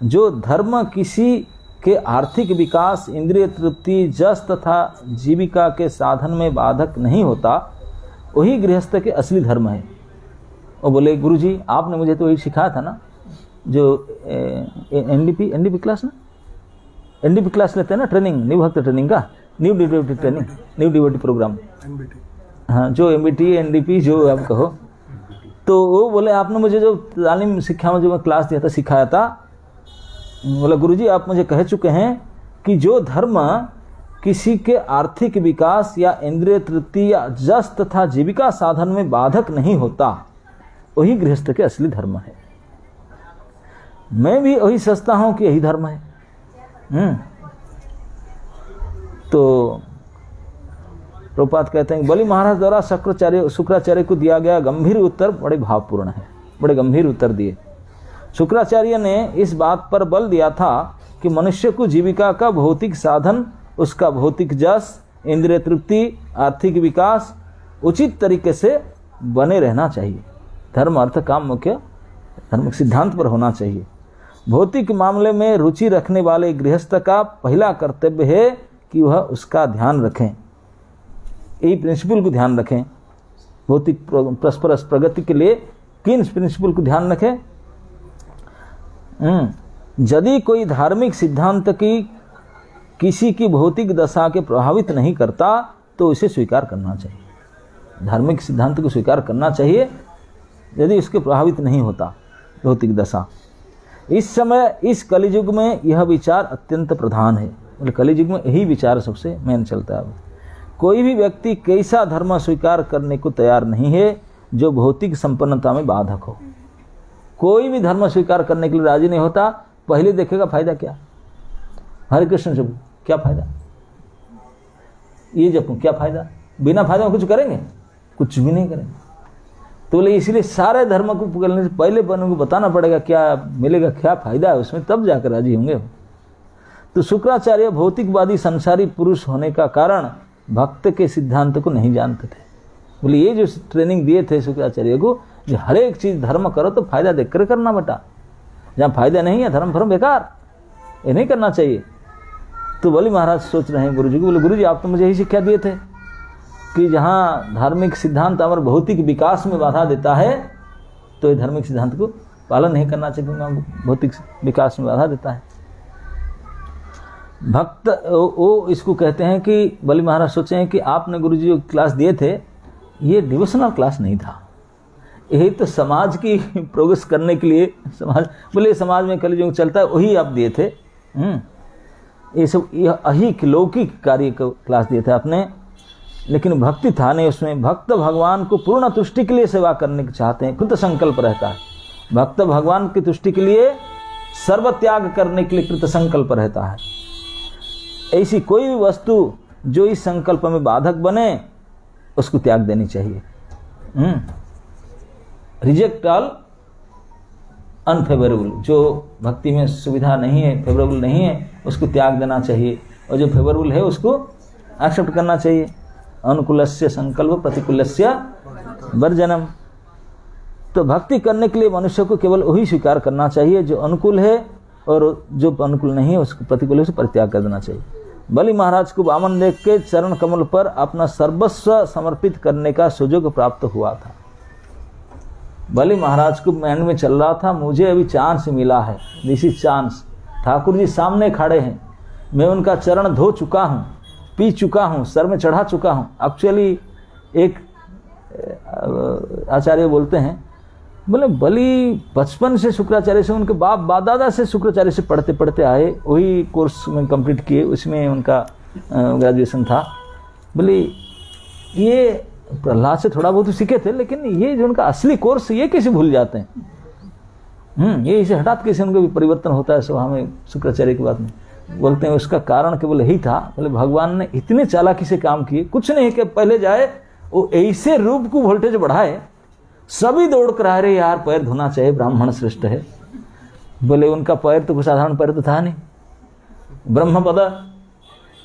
जो धर्म किसी के आर्थिक विकास, इंद्रिय तृप्ति, जस तथा जीविका के साधन में बाधक नहीं होता, वही गृहस्थ के असली धर्म है। और बोले गुरुजी आपने मुझे तो वही सिखाया था ना, जो एनडीपी क्लास ना, एनडीपी क्लास लेते हैं ना, ट्रेनिंग, न्यू भक्त ट्रेनिंग का, new devotee training, new devotee program, हाँ जो एमबीटी एनडीपी जो आप कहो। तो वो बोले आपने मुझे जो तालीम शिक्षा में जो मैं क्लास दिया था, सिखाया था, बोला गुरुजी आप मुझे कह चुके हैं कि जो धर्म किसी के आर्थिक विकास या इंद्रिय तृप्ति या जस तथा जीविका साधन में बाधक नहीं होता, वही गृहस्थ के असली धर्म है। मैं भी वही सोचता हूं कि यही धर्म है। तो प्रभुपाद कहते हैं बलि महाराज द्वारा शुक्राचार्य को दिया गया गंभीर उत्तर बड़े भावपूर्ण है, बड़े गंभीर उत्तर दिए। शुक्राचार्य ने इस बात पर बल दिया था कि मनुष्य को जीविका का भौतिक साधन, उसका भौतिक जस, इंद्रिय तृप्ति, आर्थिक विकास उचित तरीके से बने रहना चाहिए। धर्म अर्थ काम मुख्य धर्म सिद्धांत पर होना चाहिए। भौतिक मामले में रुचि रखने वाले गृहस्थ का पहला कर्तव्य है कि वह उसका ध्यान रखें, यही प्रिंसिपल को ध्यान रखें। भौतिक परस्पर प्रगति के लिए किन प्रिंसिपल को ध्यान रखें? यदि कोई धार्मिक सिद्धांत की किसी की भौतिक दशा के प्रभावित नहीं करता तो इसे स्वीकार करना चाहिए। धार्मिक सिद्धांत को स्वीकार करना चाहिए यदि इसके प्रभावित नहीं होता भौतिक दशा। इस समय इस कलियुग में यह विचार अत्यंत प्रधान है। मतलब कलियुग में यही विचार सबसे मेन चलता है। कोई भी व्यक्ति कैसा धर्म स्वीकार करने को तैयार नहीं है जो भौतिक संपन्नता में बाधक हो। कोई भी धर्म स्वीकार करने के लिए राजी नहीं होता। पहले देखेगा फायदा क्या, हरे कृष्ण जप क्या फायदा, ये जपूं क्या फायदा, बिना फायदा में कुछ करेंगे? कुछ भी नहीं करेंगे। तो बोले इसलिए सारे धर्म को पकड़ने से पहले को बताना पड़ेगा क्या मिलेगा, क्या फायदा है उसमें, तब जाकर राजी होंगे। तो शुक्राचार्य भौतिकवादी संसारी पुरुष होने का कारण भक्त के सिद्धांत को नहीं जानते थे। बोले ये जो ट्रेनिंग दिए थे शुक्राचार्य को, जो हर एक चीज धर्म करो तो फायदा देखकर करना बेटा, जहाँ फायदा नहीं है धर्म फर्म बेकार, ये नहीं करना चाहिए। तो बलि महाराज सोच रहे हैं गुरुजी को, बोले गुरुजी आप तो मुझे यही शिक्षा दिए थे कि जहाँ धार्मिक सिद्धांत हमारे भौतिक विकास में बाधा देता है तो ये धार्मिक सिद्धांत को पालन नहीं करना चाहिए, क्योंकि भौतिक विकास में बाधा देता है। भक्त वो इसको कहते हैं कि बलि महाराज सोचे हैं कि आपने गुरुजी जो क्लास दिए थे ये डिवोशनल क्लास नहीं था, यही तो समाज की प्रोग्रेस करने के लिए, समाज बोले समाज में कलयुग चलता है वही आप दिए थे। ये सब अहिक लौकिक कार्य को क्लास दिए थे आपने, लेकिन भक्ति था नहीं उसमें। भक्त भगवान को पूर्ण तुष्टि के लिए सेवा करने के चाहते हैं, कृत संकल्प रहता है। भक्त भगवान की तुष्टि के लिए सर्व त्याग करने के लिए कृत संकल्प रहता है। ऐसी कोई भी वस्तु जो इस संकल्प में बाधक बने उसको त्याग देनी चाहिए। रिजेक्ट ऑल अनफेवरेबल, जो भक्ति में सुविधा नहीं है, फेवरेबल नहीं है, उसको त्याग देना चाहिए, और जो फेवरेबल है उसको एक्सेप्ट करना चाहिए। अनुकूलस्य संकल्प प्रतिकूलस्य वर्जनम। तो भक्ति करने के लिए मनुष्य को केवल वही स्वीकार करना चाहिए जो अनुकूल है, और जो अनुकूल नहीं है उसको प्रतिकूल है, उसे परित्याग कर देना चाहिए। बलि महाराज को वामन देव के चरण कमल पर अपना सर्वस्व समर्पित करने का सुयोग प्राप्त हुआ था। बलि महाराज को माइंड में चल रहा था, मुझे अभी चांस मिला है, this is chance. Thakur ji सामने खड़े हैं, मैं उनका चरण धो चुका हूँ, पी चुका हूँ, सर में चढ़ा चुका हूँ। एक्चुअली एक आचार्य बोलते हैं, बोले बलि बचपन से शुक्राचार्य से, उनके बाप दादा से शुक्राचार्य से पढ़ते पढ़ते आए, वही कोर्स में कंप्लीट किए, उसमें उनका ग्रेजुएशन था। बोले ये प्रहलाद से थोड़ा बहुत सीखे थे, लेकिन ये जो उनका असली कोर्स ये कैसे भूल जाते हैं, ये इसे हठात कैसे उनका भी परिवर्तन होता है स्वभाव में शुक्राचार्य की बात में। बोलते हैं उसका कारण केवल यही था, बोले भगवान ने इतने चालाकी से काम किए, कुछ नहीं कि पहले जाए वो ऐसे रूप को वोल्टेज बढ़ाए, सभी दौड़ कर आ रहे यार पैर धोना चाहिए, ब्राह्मण श्रेष्ठ है। बोले उनका पैर तो कुछ साधारण पैर तो था नहीं, ब्रह्म पद,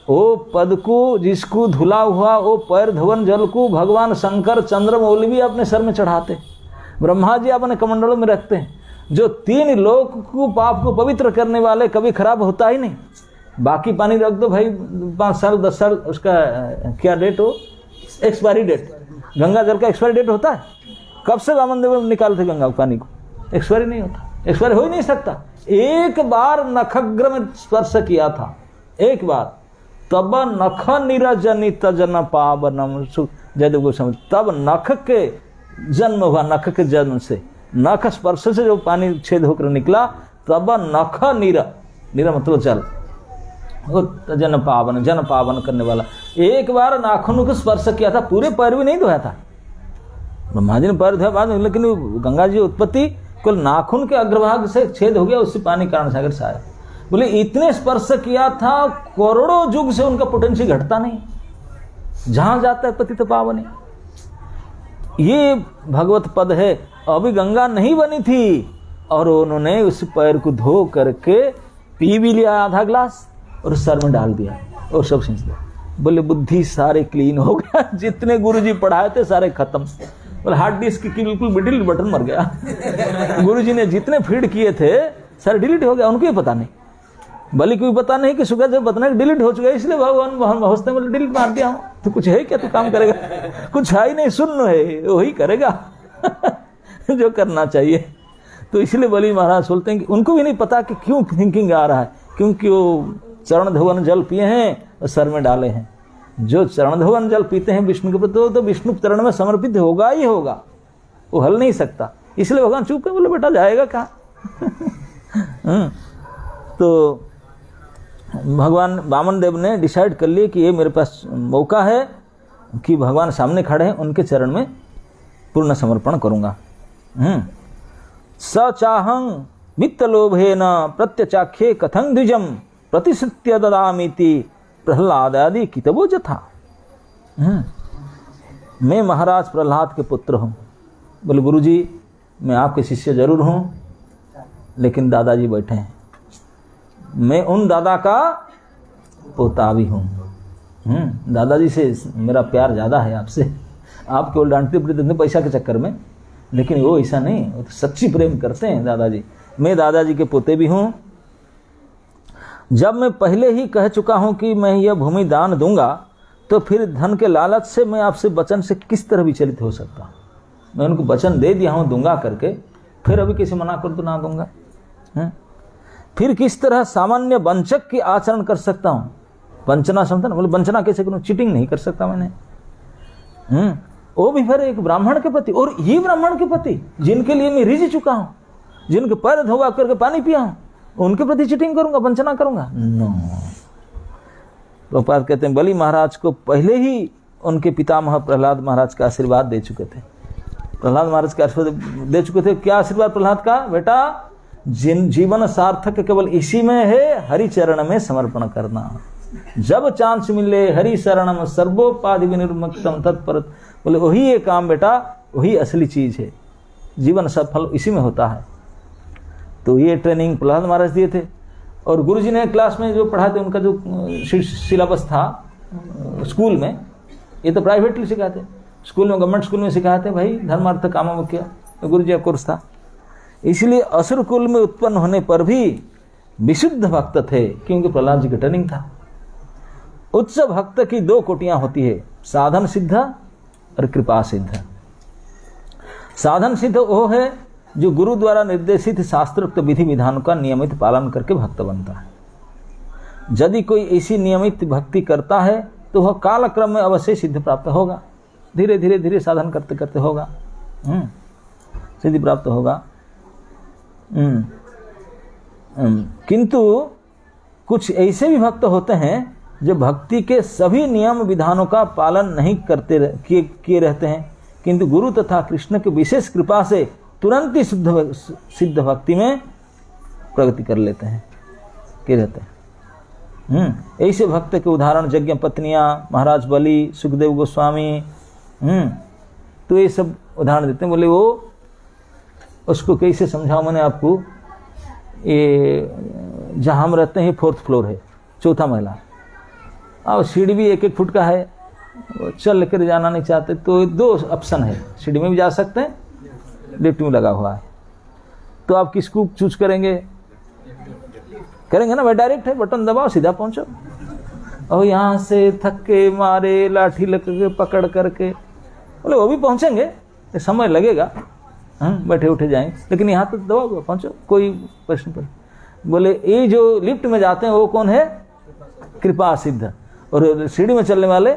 वो पद को जिसको धुला हुआ वो पैर धवन जल को भगवान शंकर चंद्र मौली भी अपने सर में चढ़ाते, ब्रह्मा जी अपने कमंडलों में रखते हैं। जो 3 लोक को पाप को पवित्र करने वाले कभी खराब होता ही नहीं। बाकी पानी रख दो भाई 5 साल 10 साल, उसका क्या डेट हो, एक्सपायरी डेट। गंगा जल का एक्सपायरी डेट होता है? कब से वामन देव निकालते थे गंगा पानी को, एक्सपायरी नहीं होता, एक्सपायरी हो ही नहीं सकता। एक बार नखग्र में स्पर्श किया था, एक बार, तब नख निरजनित जन पावनम जयदेव गोस्वामी, तब नख के जन्म हुआ, नख के जन्म से, नख स्पर्श से जो पानी छेद होकर निकला, तब नख नीरा मतलब जल, जन पावन करने वाला। एक बार नाखून को स्पर्श किया था, पूरे पैर भी नहीं धोया था, ब्रह्मा जी ने पैर धोया बाद में, लेकिन गंगा जी उत्पत्ति केवल नाखून के अग्रभाग से छेद हो गया, उससे पानी कारण सागर से आया। बोले इतने स्पर्श किया था, करोड़ों युग से उनका पोटेंशियल घटता नहीं, जहां जाता है पतित पावनी। ये भगवत पद है। अभी गंगा नहीं बनी थी और उन्होंने उस पैर को धो करके पी भी लिया आधा ग्लास और सर में डाल दिया और सब सींच दिया। बोले बुद्धि सारे क्लीन हो गया, जितने गुरुजी पढ़ाए थे सारे खत्म। बोले हार्ड डिस्क की बिल्कुल डिलीट बटन मर गया। गुरुजी ने जितने फीड किए थे सारे डिलीट हो गया, उनको ही पता नहीं, बलि को भी पता नहीं कि सुगत जब बतना डिलीट हो चुका है, इसलिए भगवान हौसले में डिलीट मार दिया हूं। तो कुछ है क्या, तू काम करेगा? कुछ है ही नहीं, शून्य है, वही करेगा जो करना चाहिए। तो इसलिए बलि महाराज बोलते हैं कि उनको भी नहीं पता कि क्यों थिंकिंग आ रहा है, क्योंकि वो चरण धवन जल पिए हैं और सर में डाले हैं। जो चरण धवन जल पीते हैं विष्णु के प्रति, तो विष्णु चरण में समर्पित होगा ही होगा, वो हल नहीं सकता। इसलिए भगवान चुप कर बोले बेटा जाएगा कहाँ। तो भगवान वामन देव ने डिसाइड कर लिया कि ये मेरे पास मौका है कि भगवान सामने खड़े हैं, उनके चरण में पूर्ण समर्पण करूंगा। स चाहं वित्तलोभेन प्रत्यचाख्ये कथं द्विजम प्रतिश्रुत्य ददामीति प्रहलादादि कितबो जथा। मैं महाराज प्रहलाद के पुत्र हूँ। बोले गुरुजी मैं आपके शिष्य जरूर हूँ, लेकिन दादाजी बैठे हैं, मैं उन दादा का पोता भी हूँ। दादाजी से मेरा प्यार ज़्यादा है आपसे, आप केवल डांटते पड़ते पैसा के चक्कर में, लेकिन वो ऐसा नहीं, वो तो सच्ची प्रेम करते हैं दादाजी। मैं दादाजी के पोते भी हूँ। जब मैं पहले ही कह चुका हूँ कि मैं यह भूमि दान दूंगा, तो फिर धन के लालच से मैं आपसे वचन से किस तरह विचलित हो सकता हूँ? मैं उनको वचन दे दिया हूँ दूंगा करके, फिर अभी किसी मना कर तो ना दूंगा है? फिर किस तरह सामान्य वंचक की आचरण कर सकता हूँ? वंचना समझता ना, बोले वंचना कैसे करूँ? चीटिंग नहीं कर सकता मैंने। वो भी फिर एक ब्राह्मण के प्रति, और ये ब्राह्मण के प्रति जिनके लिए मैं रिझ चुका हूँ, जिनके पैर धोवा करके पानी पिया हूँ, उनके प्रति चीटिंग करूंगा, वंचना करूंगा? नो। प्रभुपाद कहते हैं बलि महाराज को पहले ही उनके पितामह प्रहलाद महाराज का आशीर्वाद दे चुके थे। प्रहलाद महाराज का आशीर्वाद दे चुके थे। क्या आशीर्वाद प्रहलाद का? बेटा जीवन सार्थक केवल इसी में है, हरि चरण में समर्पण करना। जब चांस मिले हरि शरणम सर्वोपाधि विनिर्मुक्तम तत्पर, बोले वही ये काम बेटा, वही असली चीज है, जीवन सफल इसी में होता है। तो ये ट्रेनिंग प्रहलाद महाराज दिए थे। और गुरुजी ने क्लास में जो पढ़ाते उनका जो सिलेबस था स्कूल में, ये तो प्राइवेटली सिखाते, स्कूल में गवर्नमेंट स्कूल में सिखाते भाई धर्म अर्थ काम मुख्य, तो गुरुजी का कोर्स था। इसलिए असुर कुल में उत्पन्न होने पर भी विशुद्ध भक्त थे, क्योंकि प्रहलाद जी का ट्रेनिंग था। उच्च भक्त की दो कोटियां होती है, साधन सिद्ध और कृपा सिद्ध। साधन सिद्ध वो है जो गुरु द्वारा निर्देशित शास्त्रोक्त विधि विधानों का नियमित पालन करके भक्त बनता है। यदि कोई ऐसी नियमित भक्ति करता है तो वह काल क्रम में अवश्य सिद्ध प्राप्त होगा। धीरे धीरे धीरे साधन करते करते होगा, सिद्धि प्राप्त होगा। किंतु कुछ ऐसे भी भक्त होते हैं जो भक्ति के सभी नियम विधानों का पालन नहीं करते किए रहते हैं, किंतु गुरु तथा कृष्ण की विशेष कृपा से तुरंत ही सिद्ध भक्ति में प्रगति कर लेते हैं, के रहते हैं। ऐसे भक्त के उदाहरण यज्ञ पत्नियां, महाराज बलि, सुखदेव गोस्वामी, तो ये सब उदाहरण देते हैं। बोले वो उसको कैसे समझाऊं मैंने आपको? ये जहाँ हम रहते हैं 4th फ्लोर है, 4था महला, और सीढ़ी भी 1-1 फुट का है, चल कर जाना नहीं चाहते तो 2 ऑप्शन है, सीढ़ी में भी जा सकते हैं, लिफ्ट में लगा हुआ है, तो आप किसको चूज करेंगे? करेंगे ना भाई, डायरेक्ट है, बटन दबाओ सीधा पहुंचो। और यहाँ से थक्के मारे लाठी लगे पकड़ करके, बोले वो भी पहुंचेंगे, समय लगेगा, बैठे उठे जाएंगे, लेकिन यहाँ तो दबाओ पहुंचो, कोई प्रश्न पर। बोले ये जो लिफ्ट में जाते हैं वो कौन है? कृपा सिद्ध। और सीढ़ी में चलने वाले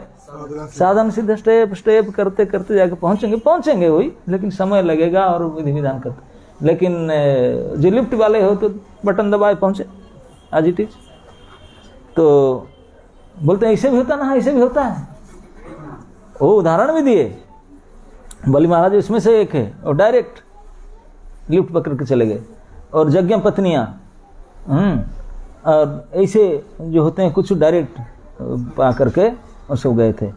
साधन सिद्ध। स्टेप स्टेप करते करते जाके पहुंचेंगे वही, लेकिन समय लगेगा और विधि विधान करते। लेकिन जो लिफ्ट वाले हो तो बटन दबाए पहुंचे, आज इट इज। तो बोलते हैं ऐसे भी होता ना, ऐसे भी होता है। वो उदाहरण भी दिए, बलि महाराज इसमें से एक है, और डायरेक्ट लिफ्ट पकड़ के चले गए। और यज्ञ पत्नियां, और ऐसे जो होते हैं कुछ डायरेक्ट पा करके और सब गए थे।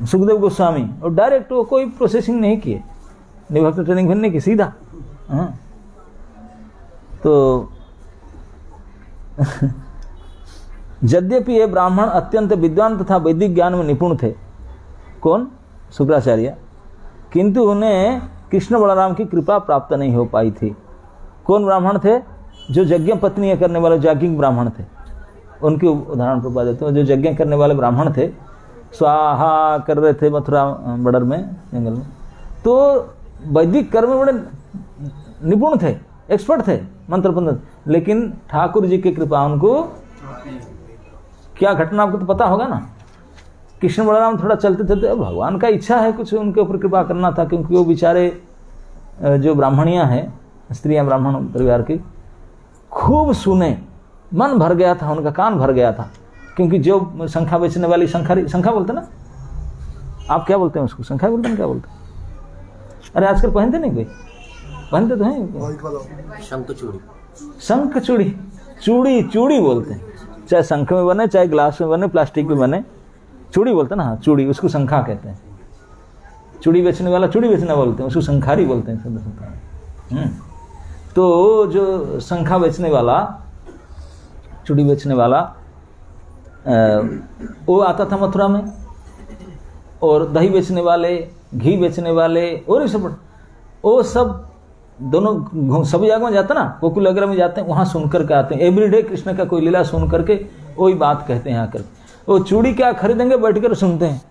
सुखदेव गोस्वामी और डायरेक्ट वो कोई प्रोसेसिंग नहीं किए, निभक्त ट्रेनिंग भी नहीं की, सीधा। तो यद्यपि ये ब्राह्मण अत्यंत विद्वान तथा वैदिक ज्ञान में निपुण थे, कौन? शुक्राचार्य, किंतु उन्हें कृष्ण बलराम की कृपा प्राप्त नहीं हो पाई थी। कौन ब्राह्मण थे? जो यज्ञ पत्नी करने वाले याज्ञिक ब्राह्मण थे, उनके उदाहरण पर बात देते हैं। जो यज्ञ करने वाले ब्राह्मण थे, स्वाहा कर रहे थे मथुरा बॉर्डर में, जंगल में, तो वैदिक कर्म में बड़े निपुण थे, एक्सपर्ट थे, मंत्र पंडित। लेकिन ठाकुर जी की कृपा उनको, क्या घटना आपको तो पता होगा ना, कृष्ण बलराम थोड़ा चलते चलते, भगवान का इच्छा है कुछ उनके ऊपर कृपा करना था, क्योंकि वो बेचारे जो ब्राह्मणियां हैं, स्त्रियां ब्राह्मण परिवार की, खूब सुने, मन भर गया था, उनका कान भर गया था। क्योंकि जो शंखा बेचने वाली, शंखा बोलते ना, आप क्या बोलते हैं उसको? शंखा बोलते हैं, क्या बोलते हैं? अरे आजकल पहनते नहीं, कोई पहनते तो हैं शंख चूड़ी, चूड़ी बोलते हैं, चाहे शंख में बने, चाहे ग्लास में बने, प्लास्टिक में बने, चूड़ी बोलते हैं ना, चूड़ी, उसको शंखा कहते हैं। चूड़ी बेचने वाला चूड़ी बेचना बोलते हैं, उसको शंखारी बोलते हैं। तो जो शंखा बेचने वाला, चूड़ी बेचने वाला, वो आता था मथुरा में, और दही बेचने वाले, घी बेचने वाले, और ये सब, वो सब दोनों सभी जगह में जाते ना, गोकुल वगैरह में जाते हैं, वहाँ सुन करके आते हैं। एवरीडे कृष्ण का कोई लीला सुन करके वही बात कहते हैं आकर। वो चूड़ी क्या खरीदेंगे, बैठ कर सुनते हैं,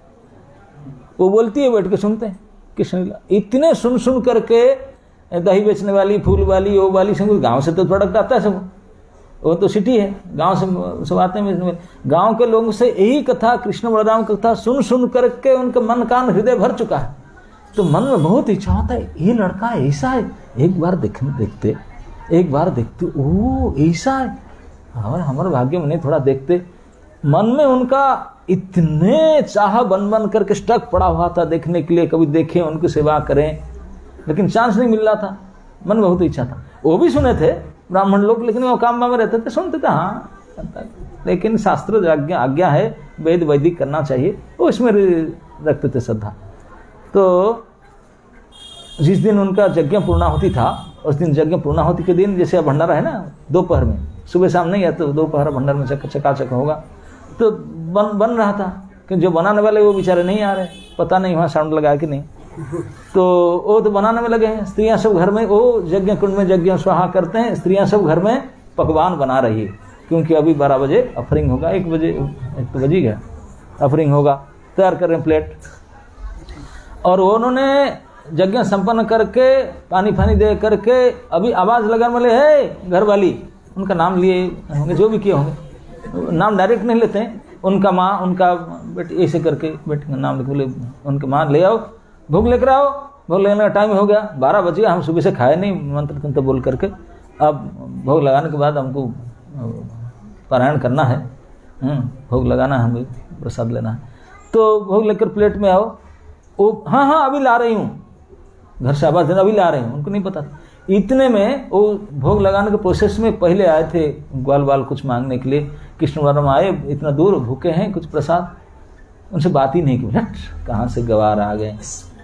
वो बोलती है बैठ के सुनते हैं कृष्ण लीला। इतने सुन सुन करके दही बेचने वाली, फूल वाली, वो वाली, सब गांव से तो प्रोडक्ट आता है, सब वो तो सिटी है, गांव से सब आते हैं। गांव के लोगों से यही कथा, कृष्ण बलराम कथा सुन सुन करके उनका मन कान हृदय भर चुका है। तो मन में बहुत इच्छा होता है, ये लड़का ऐसा है, एक बार देखते, एक बार देखते, ओ ऐसा है, हमारे भाग्य में नहीं, थोड़ा देखते। मन में उनका इतने चाह बन बन करके स्टक पड़ा हुआ था देखने के लिए, कभी देखें, उनकी सेवा करें, लेकिन चांस नहीं मिल रहा था। मन में बहुत इच्छा था। वो भी सुने थे ब्राह्मण लोग, लेकिन वो काम में रहते थे, सुनते थे, हाँ, लेकिन शास्त्र आज्ञा है, वेद वैदिक करना चाहिए, वो इसमें रखते थे श्रद्धा। तो जिस दिन उनका यज्ञ पूर्णाहुति था, उस दिन यज्ञ पूर्णाहुति के दिन, जैसे भंडारा है ना दोपहर में, सुबह शाम नहीं है, तो दोपहर भंडार में चकाचक होगा। तो बन रहा था कि जो बनाने वाले वो बेचारे नहीं आ रहे, पता नहीं वहाँ साउंड लगा कि नहीं। तो वो तो बनाने में लगे हैं, स्त्रियां सब घर में, वो यज्ञ कुंड में यज्ञ स्वाहा करते हैं, स्त्रियां सब घर में पकवान बना रही है, क्योंकि अभी 12 बजे अफरिंग होगा, 1 तो बजी गया, अफरिंग होगा, तैयार कर रहे हैं प्लेट। और उन्होंने यज्ञ संपन्न करके पानी फानी दे करके अभी आवाज़ लगाने वाले है घर वाली, उनका नाम लिए होंगे, जो भी किए होंगे, नाम डायरेक्ट नहीं लेते हैं, उनका माँ, उनका बेटी, ऐसे करके बेटी का नाम लिख, बोले उनके माँ ले आओ, भोग लेकर आओ, भोग लेने का टाइम हो गया, 12 बजे, हम सुबह से खाए नहीं, मंत्र तंत्र बोल करके। अब भोग लगाने के बाद हमको पारायण करना है, भोग लगाना है, हमें प्रसाद लेना है, तो भोग लेकर प्लेट में आओ। वो हाँ अभी ला रही हूँ, घर से आवाज़ देना, अभी ला रही हूँ, उनको नहीं पता था। इतने में वो भोग लगाने के प्रोसेस में पहले आए थे ग्वाल बाल कुछ मांगने के लिए, कृष्ण बलराम आए, इतना दूर भूखे हैं, कुछ प्रसाद, उनसे बात ही नहीं की, कहाँ से गवार आ गए,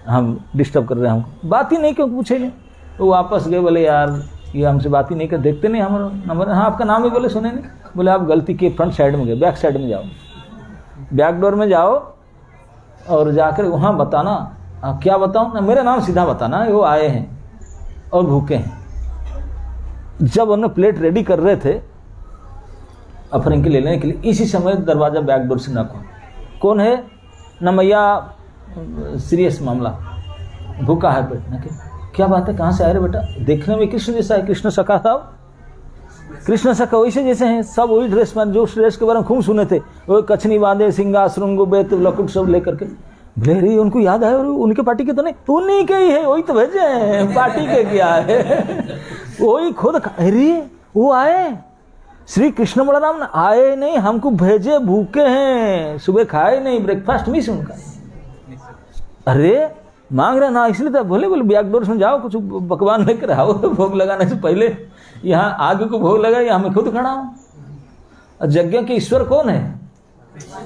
हम डिस्टर्ब कर रहे हैं, हमको बात ही नहीं क्यों पूछे नहीं। वो वापस गए, बोले यार ये हमसे बात ही नहीं कर, देखते नहीं हमारा नंबर, हाँ आपका नाम ही बोले, सुने नहीं, बोले आप गलती के फ्रंट साइड में गए, बैक साइड में जाओ, बैक डोर में जाओ और जाकर वहाँ बताना, क्या बताऊँ ना, मेरा नाम सीधा बताना, वो आए हैं और भूखे हैं। जब उन्होंने प्लेट रेडी कर रहे थे अफरिंग के लेने के लिए, इसी समय दरवाजा बैक डोर से knock हुआ। कौन है ना, मैया सीरियस मामला, भूखा है पेट ना, क्या बात है, कहाँ से आए रे बेटा, देखने में कृष्ण जैसा है, कृष्ण सखा साहब, कृष्ण सखा वैसे जैसे हैं, सब वही ड्रेस में, जो ड्रेस के बारे में खूब सुने थे, वो कछनी बांधे, सिंगा श्रृंग बेत लकुट सब लेकर के, भले उनको याद है, उनके पार्टी के तो नहीं, उन्हीं के ही है, वही तो भेजे हैं, पार्टी के क्या है, वही खुद, अरे वो आए, श्री कृष्ण बलराम आए नहीं, हमको भेजे, भूखे हैं, सुबह खाए नहीं, ब्रेकफास्ट मिस उनका, अरे मांग रहे ना, इसलिए तो बोले बैक डोर से जाओ, कुछ पकवान लेकर आओ, भोग लगाने से पहले यहाँ आगे को भोग लगा, यहाँ मैं खुद खड़ा हूँ। यज्ञ के ईश्वर कौन है,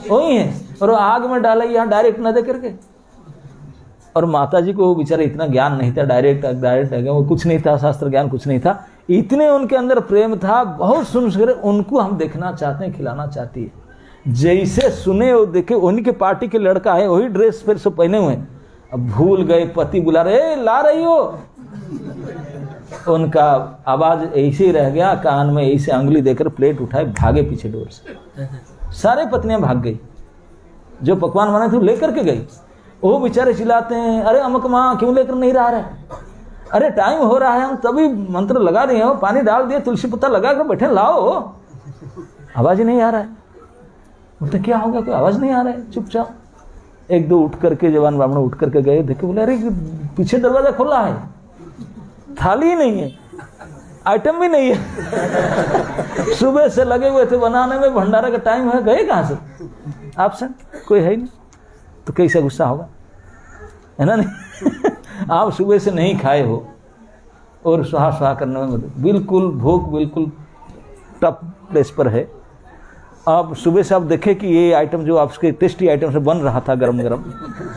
वही है, और वो आग में डाला यहाँ डायरेक्ट न दे करके। और माता जी को बेचारे इतना ज्ञान नहीं था, डायरेक्ट वो कुछ नहीं था, शास्त्र ज्ञान कुछ नहीं था, इतने उनके अंदर प्रेम था, बहुत सुन कर उनको हम देखना चाहते हैं, खिलाना चाहती है। जैसे सुने वो देखे, उनके पार्टी के लड़का है, वही ड्रेस फिर से पहने हुए, अब भूल गए, पति बुला रहे, ला रही हो, उनका आवाज ऐसे ही रह गया कान में, ऐसे अंगुली देकर प्लेट उठाए, भागे पीछे डोर से, सारे पत्नियां भाग गई, जो पकवान बने थे लेकर के गई। वो बेचारे चिल्लाते हैं, अरे अमक माँ क्यों लेकर नहीं रहा है, अरे टाइम हो रहा है, हम तभी मंत्र लगा रहे हो, पानी डाल दिया, तुलसी पत्ता लगा कर बैठे, लाओ, आवाज ही नहीं आ रहा है। बोलते क्या होगा, कोई आवाज नहीं आ रहा है, चुपचाप। एक दो उठ करके जवान ब्राह्मण उठ करके गए, देखे, बोले अरे पीछे दरवाजा खुला है, थाली ही नहीं है, आइटम भी नहीं है, सुबह से लगे हुए थे बनाने में, भंडारा का टाइम है, गए कहाँ से, आपसे कोई है ही नहीं, तो कैसा गुस्सा होगा, है ना नहीं। आप सुबह से नहीं खाए हो और सुहा सुहा करने में बिल्कुल भूख बिल्कुल टफ प्लेस पर है। आप सुबह से आप देखें कि ये आइटम जो आपके टेस्टी आइटम से बन रहा था गरम गरम,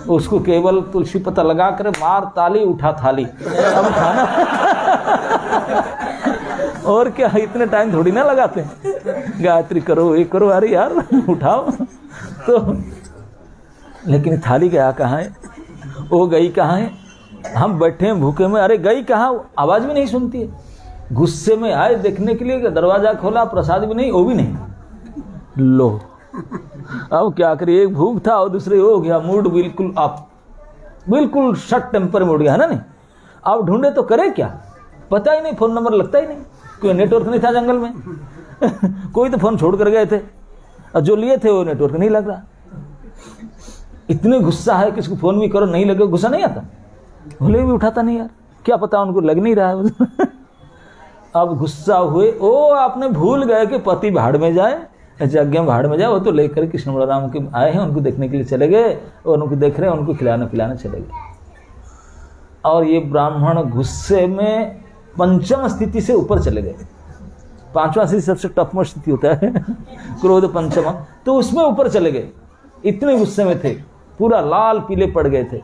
उसको केवल तुलसी पत्ता लगा कर मार ताली उठा थाली, अब खाना और क्या, इतने टाइम थोड़ी ना लगाते हैं, गायत्री करो, ये करो, अरे यार उठाओ तो, लेकिन थाली गया कहाँ है, वो गई कहाँ है, हम बैठे हैं भूखे में, अरे गई कहाँ, आवाज भी नहीं सुनती है। गुस्से में आए देखने के लिए, दरवाजा खोला, प्रसाद भी नहीं, वो भी नहीं, लो अब क्या करिए, एक भूख था और दूसरे हो गया मूड बिल्कुल अप, बिल्कुल शट टेम्पर में उड़ गया है ना। नहीं अब ढूंढे तो करे क्या, पता ही नहीं, फोन नंबर लगता ही नहीं, कोई नेटवर्क नहीं था जंगल में कोई तो फोन छोड़ कर गए थे और जो लिए थे वो नेटवर्क नहीं लग रहा। इतने गुस्सा है कि इसको फोन भी करो नहीं लगे, गुस्सा नहीं आता, भले भी उठाता नहीं यार, क्या पता उनको लग नहीं रहा है अब गुस्सा हुए, ओ आपने भूल गए कि पति भाड़ में जाए, यज्ञ में भाड़ में जाए, वो तो लेकर कृष्ण बलराम के आए हैं, उनको देखने के लिए चले गए और उनको देख रहे हैं, उनको खिलाने पिलाने चले गए। और ये ब्राह्मण गुस्से में पंचम स्थिति से ऊपर चले गए। पांचवा स्थिति सबसे टफमोस्ट स्थिति होता है क्रोध पंचम, तो उसमें ऊपर चले गए, इतने गुस्से में थे, पूरा लाल पीले पड़ गए थे।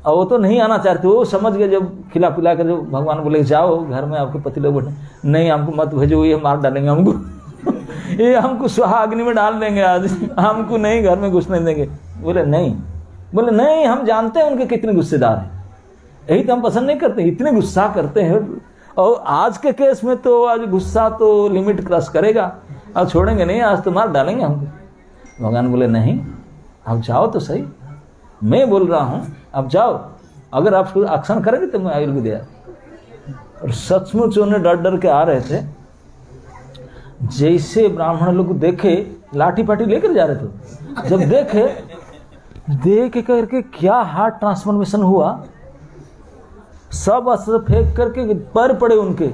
और वो तो नहीं आना चाहते, वो समझ गए जब खिला पिला कर, जब भगवान बोले जाओ घर में आपके पति लोग बैठे, नहीं हमको मत भेजो, ये मार डालेंगे हमको ये हमको स्वाहा अग्नि में डाल देंगे आज, हमको नहीं घर में घुसने देंगे। बोले नहीं हम जानते हैं उनके कितने गुस्सेदार हैं, यही तो हम पसंद नहीं करते, इतने गुस्सा करते हैं। और आज के केस में तो आज गुस्सा तो लिमिट क्रॉस करेगा, अब छोड़ेंगे नहीं, आज तो मार डालेंगे हमको। भगवान बोले नहीं, आप जाओ तो सही, मैं बोल रहा हूं आप जाओ, अगर आप एक्शन करेंगे तो मैं आयुर्वेद दिया। और सचमुच उन्हें डर डर के आ रहे थे, जैसे ब्राह्मण लोग देखे लाठी पाठी लेकर जा रहे थे, जब देख करके क्या हार्ट ट्रांसफॉर्मेशन हुआ, सब अस्त्र फेंक करके पैर पड़े उनके,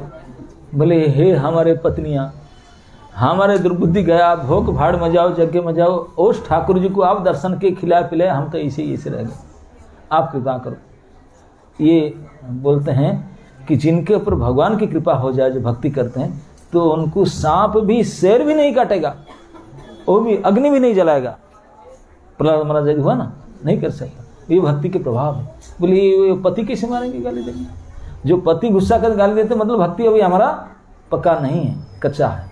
बोले हे हमारे पत्नियां, हमारे दुर्बुद्धि गया, भोग भाड़ में जाओ, यज्ञ में जाओ, उस ठाकुर जी को आप दर्शन के खिलाए पिलाए, हम तो ऐसे रह गए, आप कृपा करो। ये बोलते हैं कि जिनके ऊपर भगवान की कृपा हो जाए, जो भक्ति करते हैं, तो उनको सांप भी शेर भी नहीं काटेगा, वो भी अग्नि भी नहीं जलाएगा। प्रहलाद महाराज हुआ ना, नहीं कर सकता, ये भक्ति के प्रभाव है। बोले ये पति कैसे मारेंगे, गाली देंगे? जो पति गुस्सा कर गाली देते मतलब भक्ति अभी हमारा पक्का नहीं है, कच्चा है,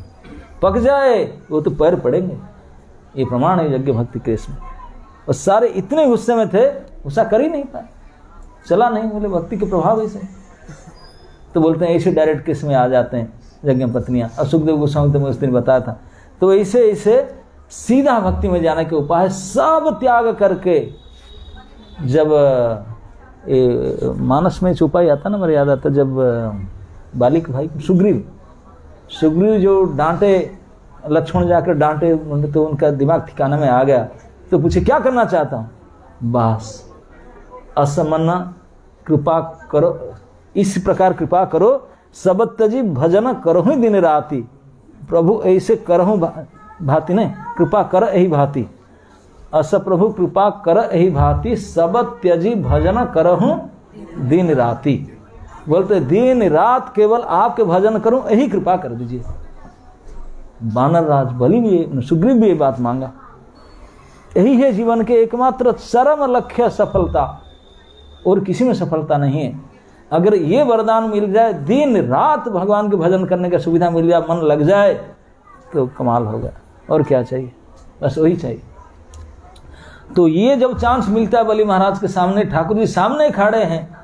पक जाए वो तो पैर पड़ेंगे। ये प्रमाण है यज्ञ भक्ति केस में। और सारे इतने गुस्से में थे, गुस्सा कर ही नहीं पाए, चला नहीं, बोले भक्ति के प्रभाव ऐसे। तो बोलते हैं ऐसे डायरेक्ट केस में आ जाते हैं यज्ञ पत्नियां। और सुखदेव गोस्वामी तो मैं उस दिन बताया था। तो ऐसे सीधा भक्ति में जाने के उपाय सब त्याग करके, जब मानस में उपाय आता ना, मेरे याद आता, जब बालिक भाई सुग्रीव जो डांटे, लक्ष्मण जाकर डांटे, तो उनका दिमाग ठिकाने में आ गया। तो पूछे क्या करना चाहता हूँ, बस असमन कृपा करो, इस प्रकार कृपा करो, सब तजी भजन करहु दिन राति, प्रभु ऐसे करहु भांति ने, कृपा कर यही भांति, अस प्रभु कृपा कर यही भांति, सब त्यजी भजन करहु दिन राति। बोलते दिन रात केवल आपके भजन करूं, यही कृपा कर दीजिए। वानर राज बलि भी, सुग्रीव भी ये बात मांगा। यही है जीवन के एकमात्र चरम लक्ष्य, सफलता, और किसी में सफलता नहीं है। अगर ये वरदान मिल जाए, दिन रात भगवान के भजन करने का सुविधा मिल जाए, मन लग जाए, तो कमाल होगा। और क्या चाहिए, बस वही चाहिए। तो ये जब चांस मिलता है बलि महाराज के सामने, ठाकुर जी सामने खड़े हैं,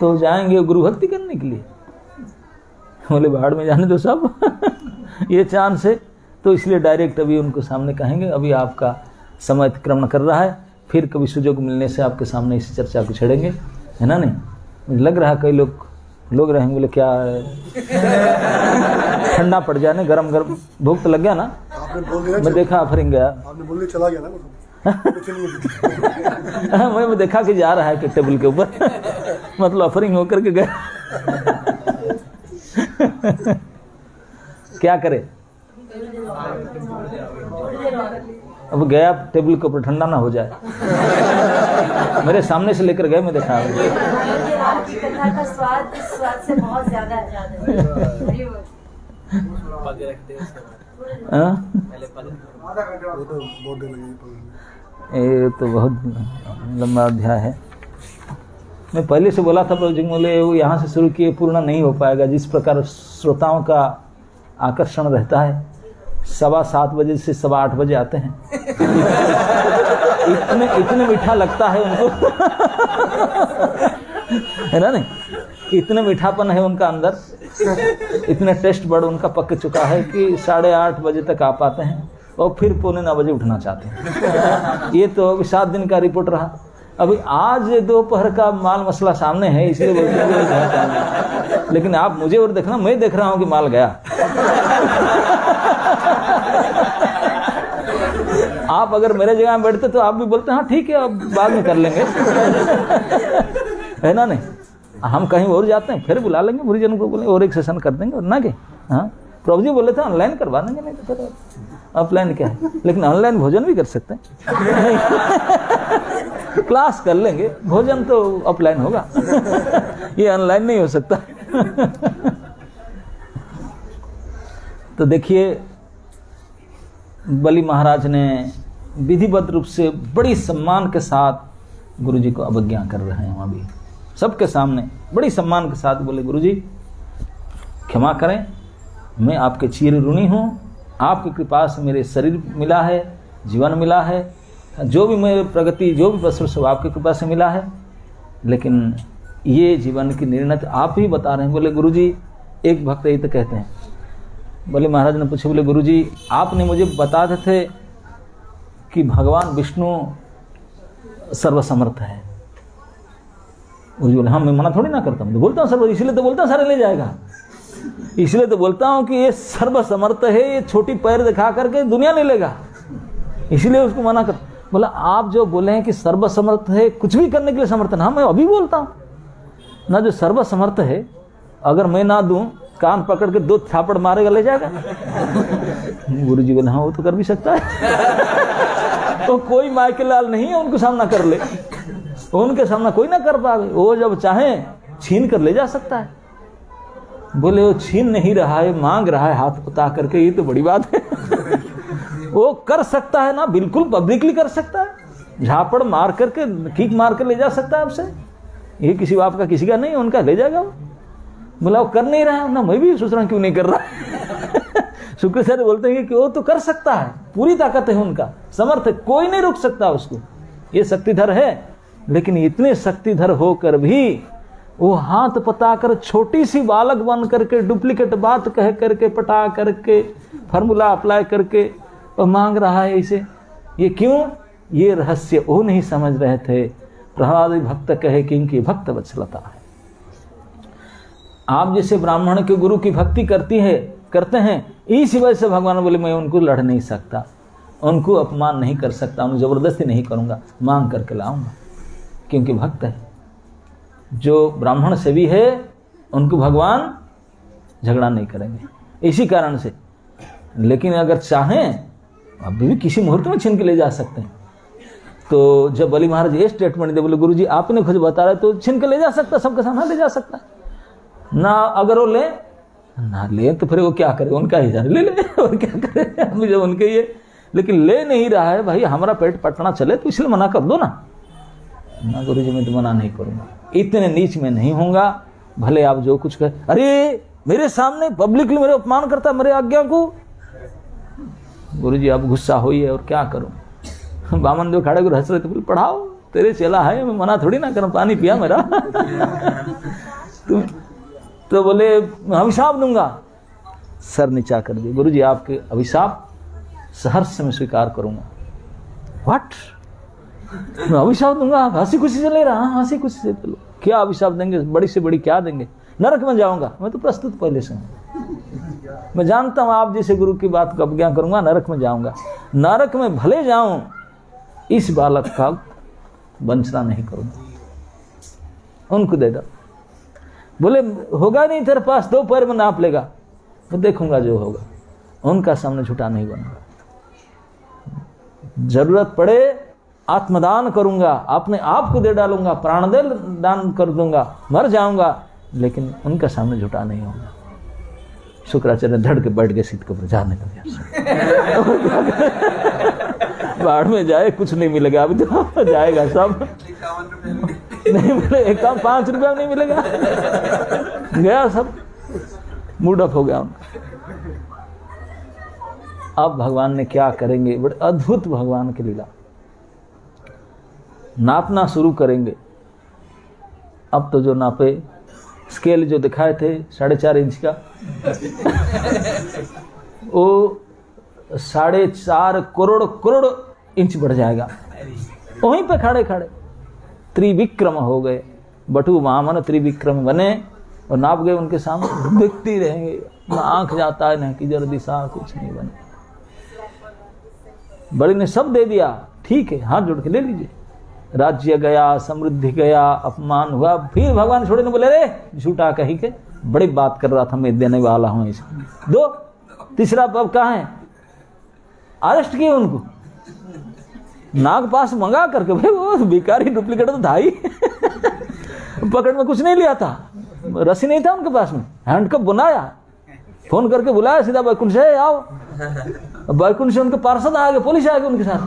तो जाएंगे गुरु भक्ति करने के लिए। बोले भाड़ में जाने दो सब ये चांस है। तो इसलिए डायरेक्ट अभी उनको सामने कहेंगे, अभी आपका समय अतिक्रमण कर रहा है, फिर कभी सुजोग मिलने से आपके सामने इसी चर्चा को छेड़ेंगे, है ना। नहीं मुझे लग रहा है कई लोग रहेंगे, बोले क्या है ठंडा पड़ जाने, गरम भूख तो लग गया ना। आपने बोल दिया, मैं देखा अफरिंग गया, आपने बोल दिया चला गया ना मैं देखा कि जा रहा है कि टेबल के ऊपर मतलब अफरिंग होकर के गया क्या करे, अब गया टेबल के ऊपर, ठंडा ना हो जाए मेरे सामने से लेकर गए, मैं देखा आपकी कथा का स्वाद इस स्वाद से बहुत ज्यादा है। ये तो बहुत लंबा अध्याय है। मैं पहले से बोला था प्रभु जी बोले वो यहाँ से शुरू किए पूर्ण नहीं हो पाएगा। जिस प्रकार श्रोताओं का आकर्षण रहता है, 7:15 बजे से 8:15 बजे आते हैं इतने मीठा लगता है उनको है ना, नहीं इतने मीठापन है उनका अंदर, इतने टेस्ट बड़ उनका पक चुका है कि 8:30 बजे तक आ पाते हैं। और फिर 8:45 बजे उठना चाहते हैं। ये तो अभी 7 दिन का रिपोर्ट रहा। अभी आज दोपहर का माल मसला सामने है, इसलिए बोलते हैं। लेकिन आप मुझे और देखना, मैं देख रहा हूं कि माल गया। आप अगर मेरे जगह में बैठते तो आप भी बोलते हाँ ठीक है अब बाद में कर लेंगे। है ना? नहीं, हम कहीं और जाते हैं फिर बुला लेंगे गुरुजन को, बोले और एक सेशन कर देंगे, और ना कि हाँ प्रभु जी बोले थे ऑनलाइन करवा देंगे, नहीं तो फिर ऑफलाइन क्या है। लेकिन ऑनलाइन भोजन भी कर सकते हैं। क्लास कर लेंगे, भोजन तो ऑफलाइन होगा। ये ऑनलाइन नहीं हो सकता। तो देखिए बलि महाराज ने विधिवत रूप से बड़ी सम्मान के साथ गुरु जी को अवज्ञा कर रहे हैं। वहाँ भी सबके सामने बड़ी सम्मान के साथ बोले, गुरु जी क्षमा करें, मैं आपके चिर ऋणी हूँ, आपकी कृपा से मेरे शरीर मिला है, जीवन मिला है, जो भी मेरे प्रगति जो भी प्रसव सब आपकी कृपा से मिला है, लेकिन ये जीवन की निर्णय आप ही बता रहे हैं। बोले गुरु जी, एक भक्त यही तो कहते हैं। बोले महाराज ने पूछे, बोले गुरु जी आपने मुझे बताते थे कि भगवान विष्णु सर्वसमर्थ है। गुरु जी बोले हाँ मैं मना थोड़ी ना करता हूँ, तो बोलता हूँ सर्व, इसलिए तो बोलता हूँ सारे ले जाएगा, इसलिए तो बोलता हूँ कि ये सर्वसमर्थ है, ये छोटी पैर दिखा करके दुनिया ले लेगा, इसलिए उसको मना कर। बोला आप जो बोले हैं कि सर्वसमर्थ है, कुछ भी करने के लिए समर्थ है, हाँ मैं अभी बोलता हूँ ना, जो सर्वसमर्थ है अगर मैं ना दूं कान पकड़ के 2 थापड़ मारेगा, ले जाएगा। गुरु जी बोले हाँ वो तो कर भी सकता है। तो कोई माइकेलाल नहीं है उनको सामना कर ले, उनके सामना कोई ना कर पावे, वो जब चाहे छीन कर ले जा सकता है। बोले वो छीन नहीं रहा है, मांग रहा है हाथ उठा करके, ये तो बड़ी बात है। वो कर सकता है ना, बिल्कुल पब्लिकली कर सकता है, झापड़ मार करके किक मार कर ले जा सकता है आपसे, ये किसी बाप का किसी का नहीं, उनका ले जाएगा वो। बोला वो कर नहीं रहा है ना, मैं भी सोच रहा हूँ क्यों नहीं कर रहा। शुक्राचार्य बोलते हैं कि वो तो कर सकता है, पूरी ताकत है उनका, समर्थ है, कोई नहीं रोक सकता उसको, ये शक्तिधर है। लेकिन इतने शक्तिधर होकर भी वो हाथ पता कर छोटी सी बालक बन करके डुप्लीकेट बात कह करके पटा करके फार्मूला अप्लाई करके और मांग रहा है इसे। ये क्यों? ये रहस्य वो नहीं समझ रहे थे। प्रहलाद भक्त कहे किंकि भक्त वत्सलता है। आप जैसे ब्राह्मण के गुरु की भक्ति करते हैं, इस वजह से भगवान बोले मैं उनको लड़ नहीं सकता, उनको अपमान नहीं कर सकता, उनको जबरदस्ती नहीं करूंगा, मांग करके लाऊंगा, क्योंकि भक्त है। जो ब्राह्मण से भी है उनको भगवान झगड़ा नहीं करेंगे इसी कारण से। लेकिन अगर चाहें अभी भी किसी मुहूर्त में छीन के ले जा सकते हैं। तो जब बलि महाराज ये स्टेटमेंट दे, बोले गुरु जी आपने खुद बता रहे तो छीन के ले जा सकता, सबके सामने ले जा सकता ना। अगर वो ले ना ले तो फिर वो क्या करे, उनका ही जाने, ले ले और क्या करे, हम जब उनके ये। लेकिन ले नहीं रहा है भाई, हमारा पेट पटना चले तो इसलिए मना कर दो ना। ना गुरु जी मैं तो मना नहीं करूंगा, इतने नीच में नहीं होऊंगा, भले आप जो कुछ कहे। अरे मेरे सामने पब्लिकली मेरे अपमान करता मेरे आज्ञा को। गुरु जी आप गुस्सा हुई है और क्या करूं। बामन जो खड़े हंस रहे थे, बोले पढ़ाओ, तेरे चेला है, मैं मना थोड़ी ना करूं, पानी पिया मेरा। तो बोले अभिशाप दूंगा, सर नीचा कर दिए। गुरु जी आपके अभिशाप सहर्ष से मैं स्वीकार करूंगा। व्हाट? मैं अभिशाप दूंगा? आप हंसी खुशी से ले रहा? हाँ हंसी खुशी से। चलो क्या अभिशाप देंगे, बड़ी से बड़ी क्या देंगे? नरक में जाऊंगा, मैं तो प्रस्तुत पहले से हूं, मैं जानता हूं आप जैसे गुरु की बात को अवज्ञा करूंगा, नरक में जाऊंगा। नरक में भले जाऊं, इस बालक का वंचना नहीं करूंगा, उनको दे दो। बोले होगा नहीं तेरे पास, 2 पैर में नाप लेगा, तो देखूंगा जो होगा, उनका सामने झूठा नहीं बनूंगा। जरूरत पड़े आत्मदान करूंगा, अपने आप को दे डालूंगा, प्राणदे दान कर दूंगा, मर जाऊंगा, लेकिन उनका सामने झूठा नहीं होगा। शुक्राचार्य धड़ के बैठ गए सीट के ऊपर, जाने लगे। बाढ़ में जाए कुछ नहीं मिलेगा, अभी तो जाएगा सब नहीं मिले, 5 रुपया नहीं मिलेगा, गया सब, मूड ऑफ हो गया उनका। अब भगवान ने क्या करेंगे, बड़े अद्भुत भगवान की लीला। नापना शुरू करेंगे। अब तो जो नापे, स्केल जो दिखाए थे 4.5 इंच का, वो 4.5 करोड़ इंच बढ़ जाएगा। वहीं पे खड़े खड़े त्रिविक्रम हो गए, बटू वामन त्रिविक्रम बने और नाप गए उनके सामने, देखती रहेंगे, ना आंख जाता है न किधर दिशा, कुछ नहीं बने। बड़ी ने सब दे दिया, ठीक है, हाथ जोड़ के ले लीजिए। राज्य गया, समृद्धि गया, अपमान हुआ, फिर भगवान छोड़े ने बोले, रे झूठा कही के बड़ी बात कर रहा था, मैं देने वाला हूं इसे, दो। तीसरा पब कहाँ है? अरेस्ट किए उनको, नाग पास मंगा करके, भाई वो भिखारी डुप्लीकेट तो था ही पकड़ में कुछ नहीं लिया था, रस्सी नहीं था उनके पास में, हैंडकप बनाया, फोन करके बुलाया सीधा, बैकुंठ से आओ। बैकुंठ से उनके पार्षद आ गए, पुलिस आ गई उनके साथ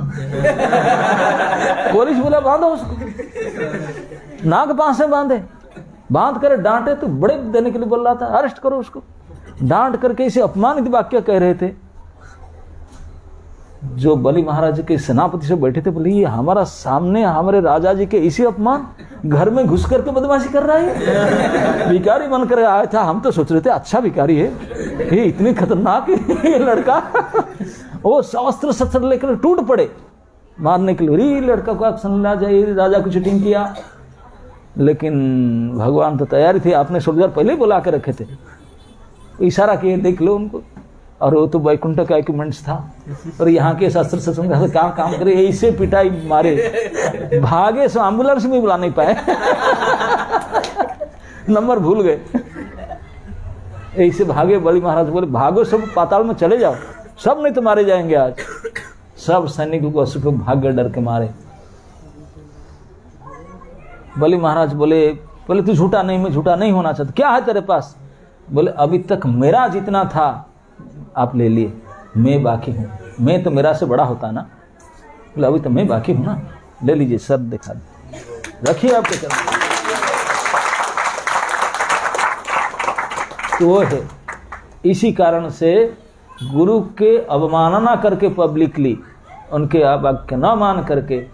पुलिस बोला बांधो उसको, नाग पास से बांधे, बांध कर डांटे तो बड़े देने के लिए बोल रहा था, अरेस्ट करो उसको। डांट करके इसे अपमानित वाक्य कह रहे थे। जो बलि महाराज के सेनापति से बैठे थे, बोले ये हमारा सामने हमारे राजा जी के इसी अपमान, घर में घुस करके बदमाशी कर रहा है, भिखारी बनकर आया था, हम तो सोच रहे थे अच्छा भिखारी है, ये इतनी खतरनाक है ये लड़का। वो शस्त्र शस्त्र लेकर टूट पड़े मारने के लिए, लड़का को एक्शन ला जाए, राजा को चीटिंग किया। लेकिन भगवान तो तैयारी थे, आपने सोल्जर पहले ही बुला के रखे थे, इशारा किए देख लो उनको, और वो तो वैकुंठ का इक्विपमेंट्स था, और यहाँ के शस्त्र शस्त्र क्या काम करे, ऐसे पिटाई मारे, भागे सो एम्बुलेंस में बुला नहीं पाए नंबर भूल गए, ऐसे भागे। बलि महाराज बोले भागो सब पाताल में चले जाओ, सब नहीं तो मारे जाएंगे आज। सब सैनिकों को अशुभ भाग गए, डर के मारे। बलि महाराज बोले तू झूठा नहीं, मैं झूठा नहीं होना चाहता, क्या है तेरे पास? बोले अभी तक मेरा जितना था आप ले लिए, मैं बाकी हूं, मैं तो मेरा से बड़ा होता ना। बोले अभी तो मैं बाकी हूं ना, ले लीजिए, सर दिखा दे, रखिए आपके चरण। तो वो है, इसी कारण से गुरु के अवमानना करके पब्लिकली, उनके वाक्य न मान करके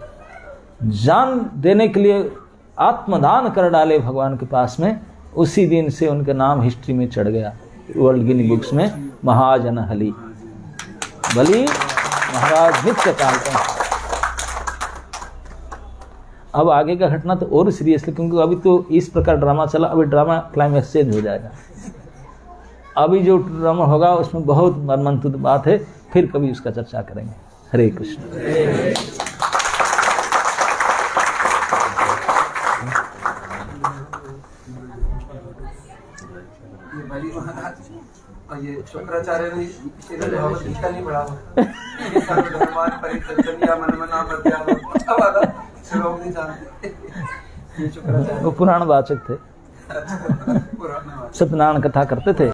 जान देने के लिए आत्मदान कर डाले भगवान के पास में, उसी दिन से उनका नाम हिस्ट्री में चढ़ गया, वर्ल्ड गिनीज बुक्स में, महाजन हली। बलि महाराज नित्य काल का। अब आगे का घटना तो और सीरियसली, क्योंकि अभी तो इस प्रकार ड्रामा चला, अभी ड्रामा क्लाइमैक्स चेंज हो जाएगा। अभी जो ड्रामा होगा उसमें बहुत मर्मन्तुद बात है, फिर कभी उसका चर्चा करेंगे। हरे कृष्ण। और ये शुक्राचार्य ने श्रीमद् भगवद गीता नहीं पढ़ा हुआ, ये सर्वधर्मान परित्यज्य मन्मना प्रत्यागो वाला श्लोक नहीं जानते। ये शुक्राचार्य वो पुराण वाचक थे, सत्यनारायण कथा करते थे।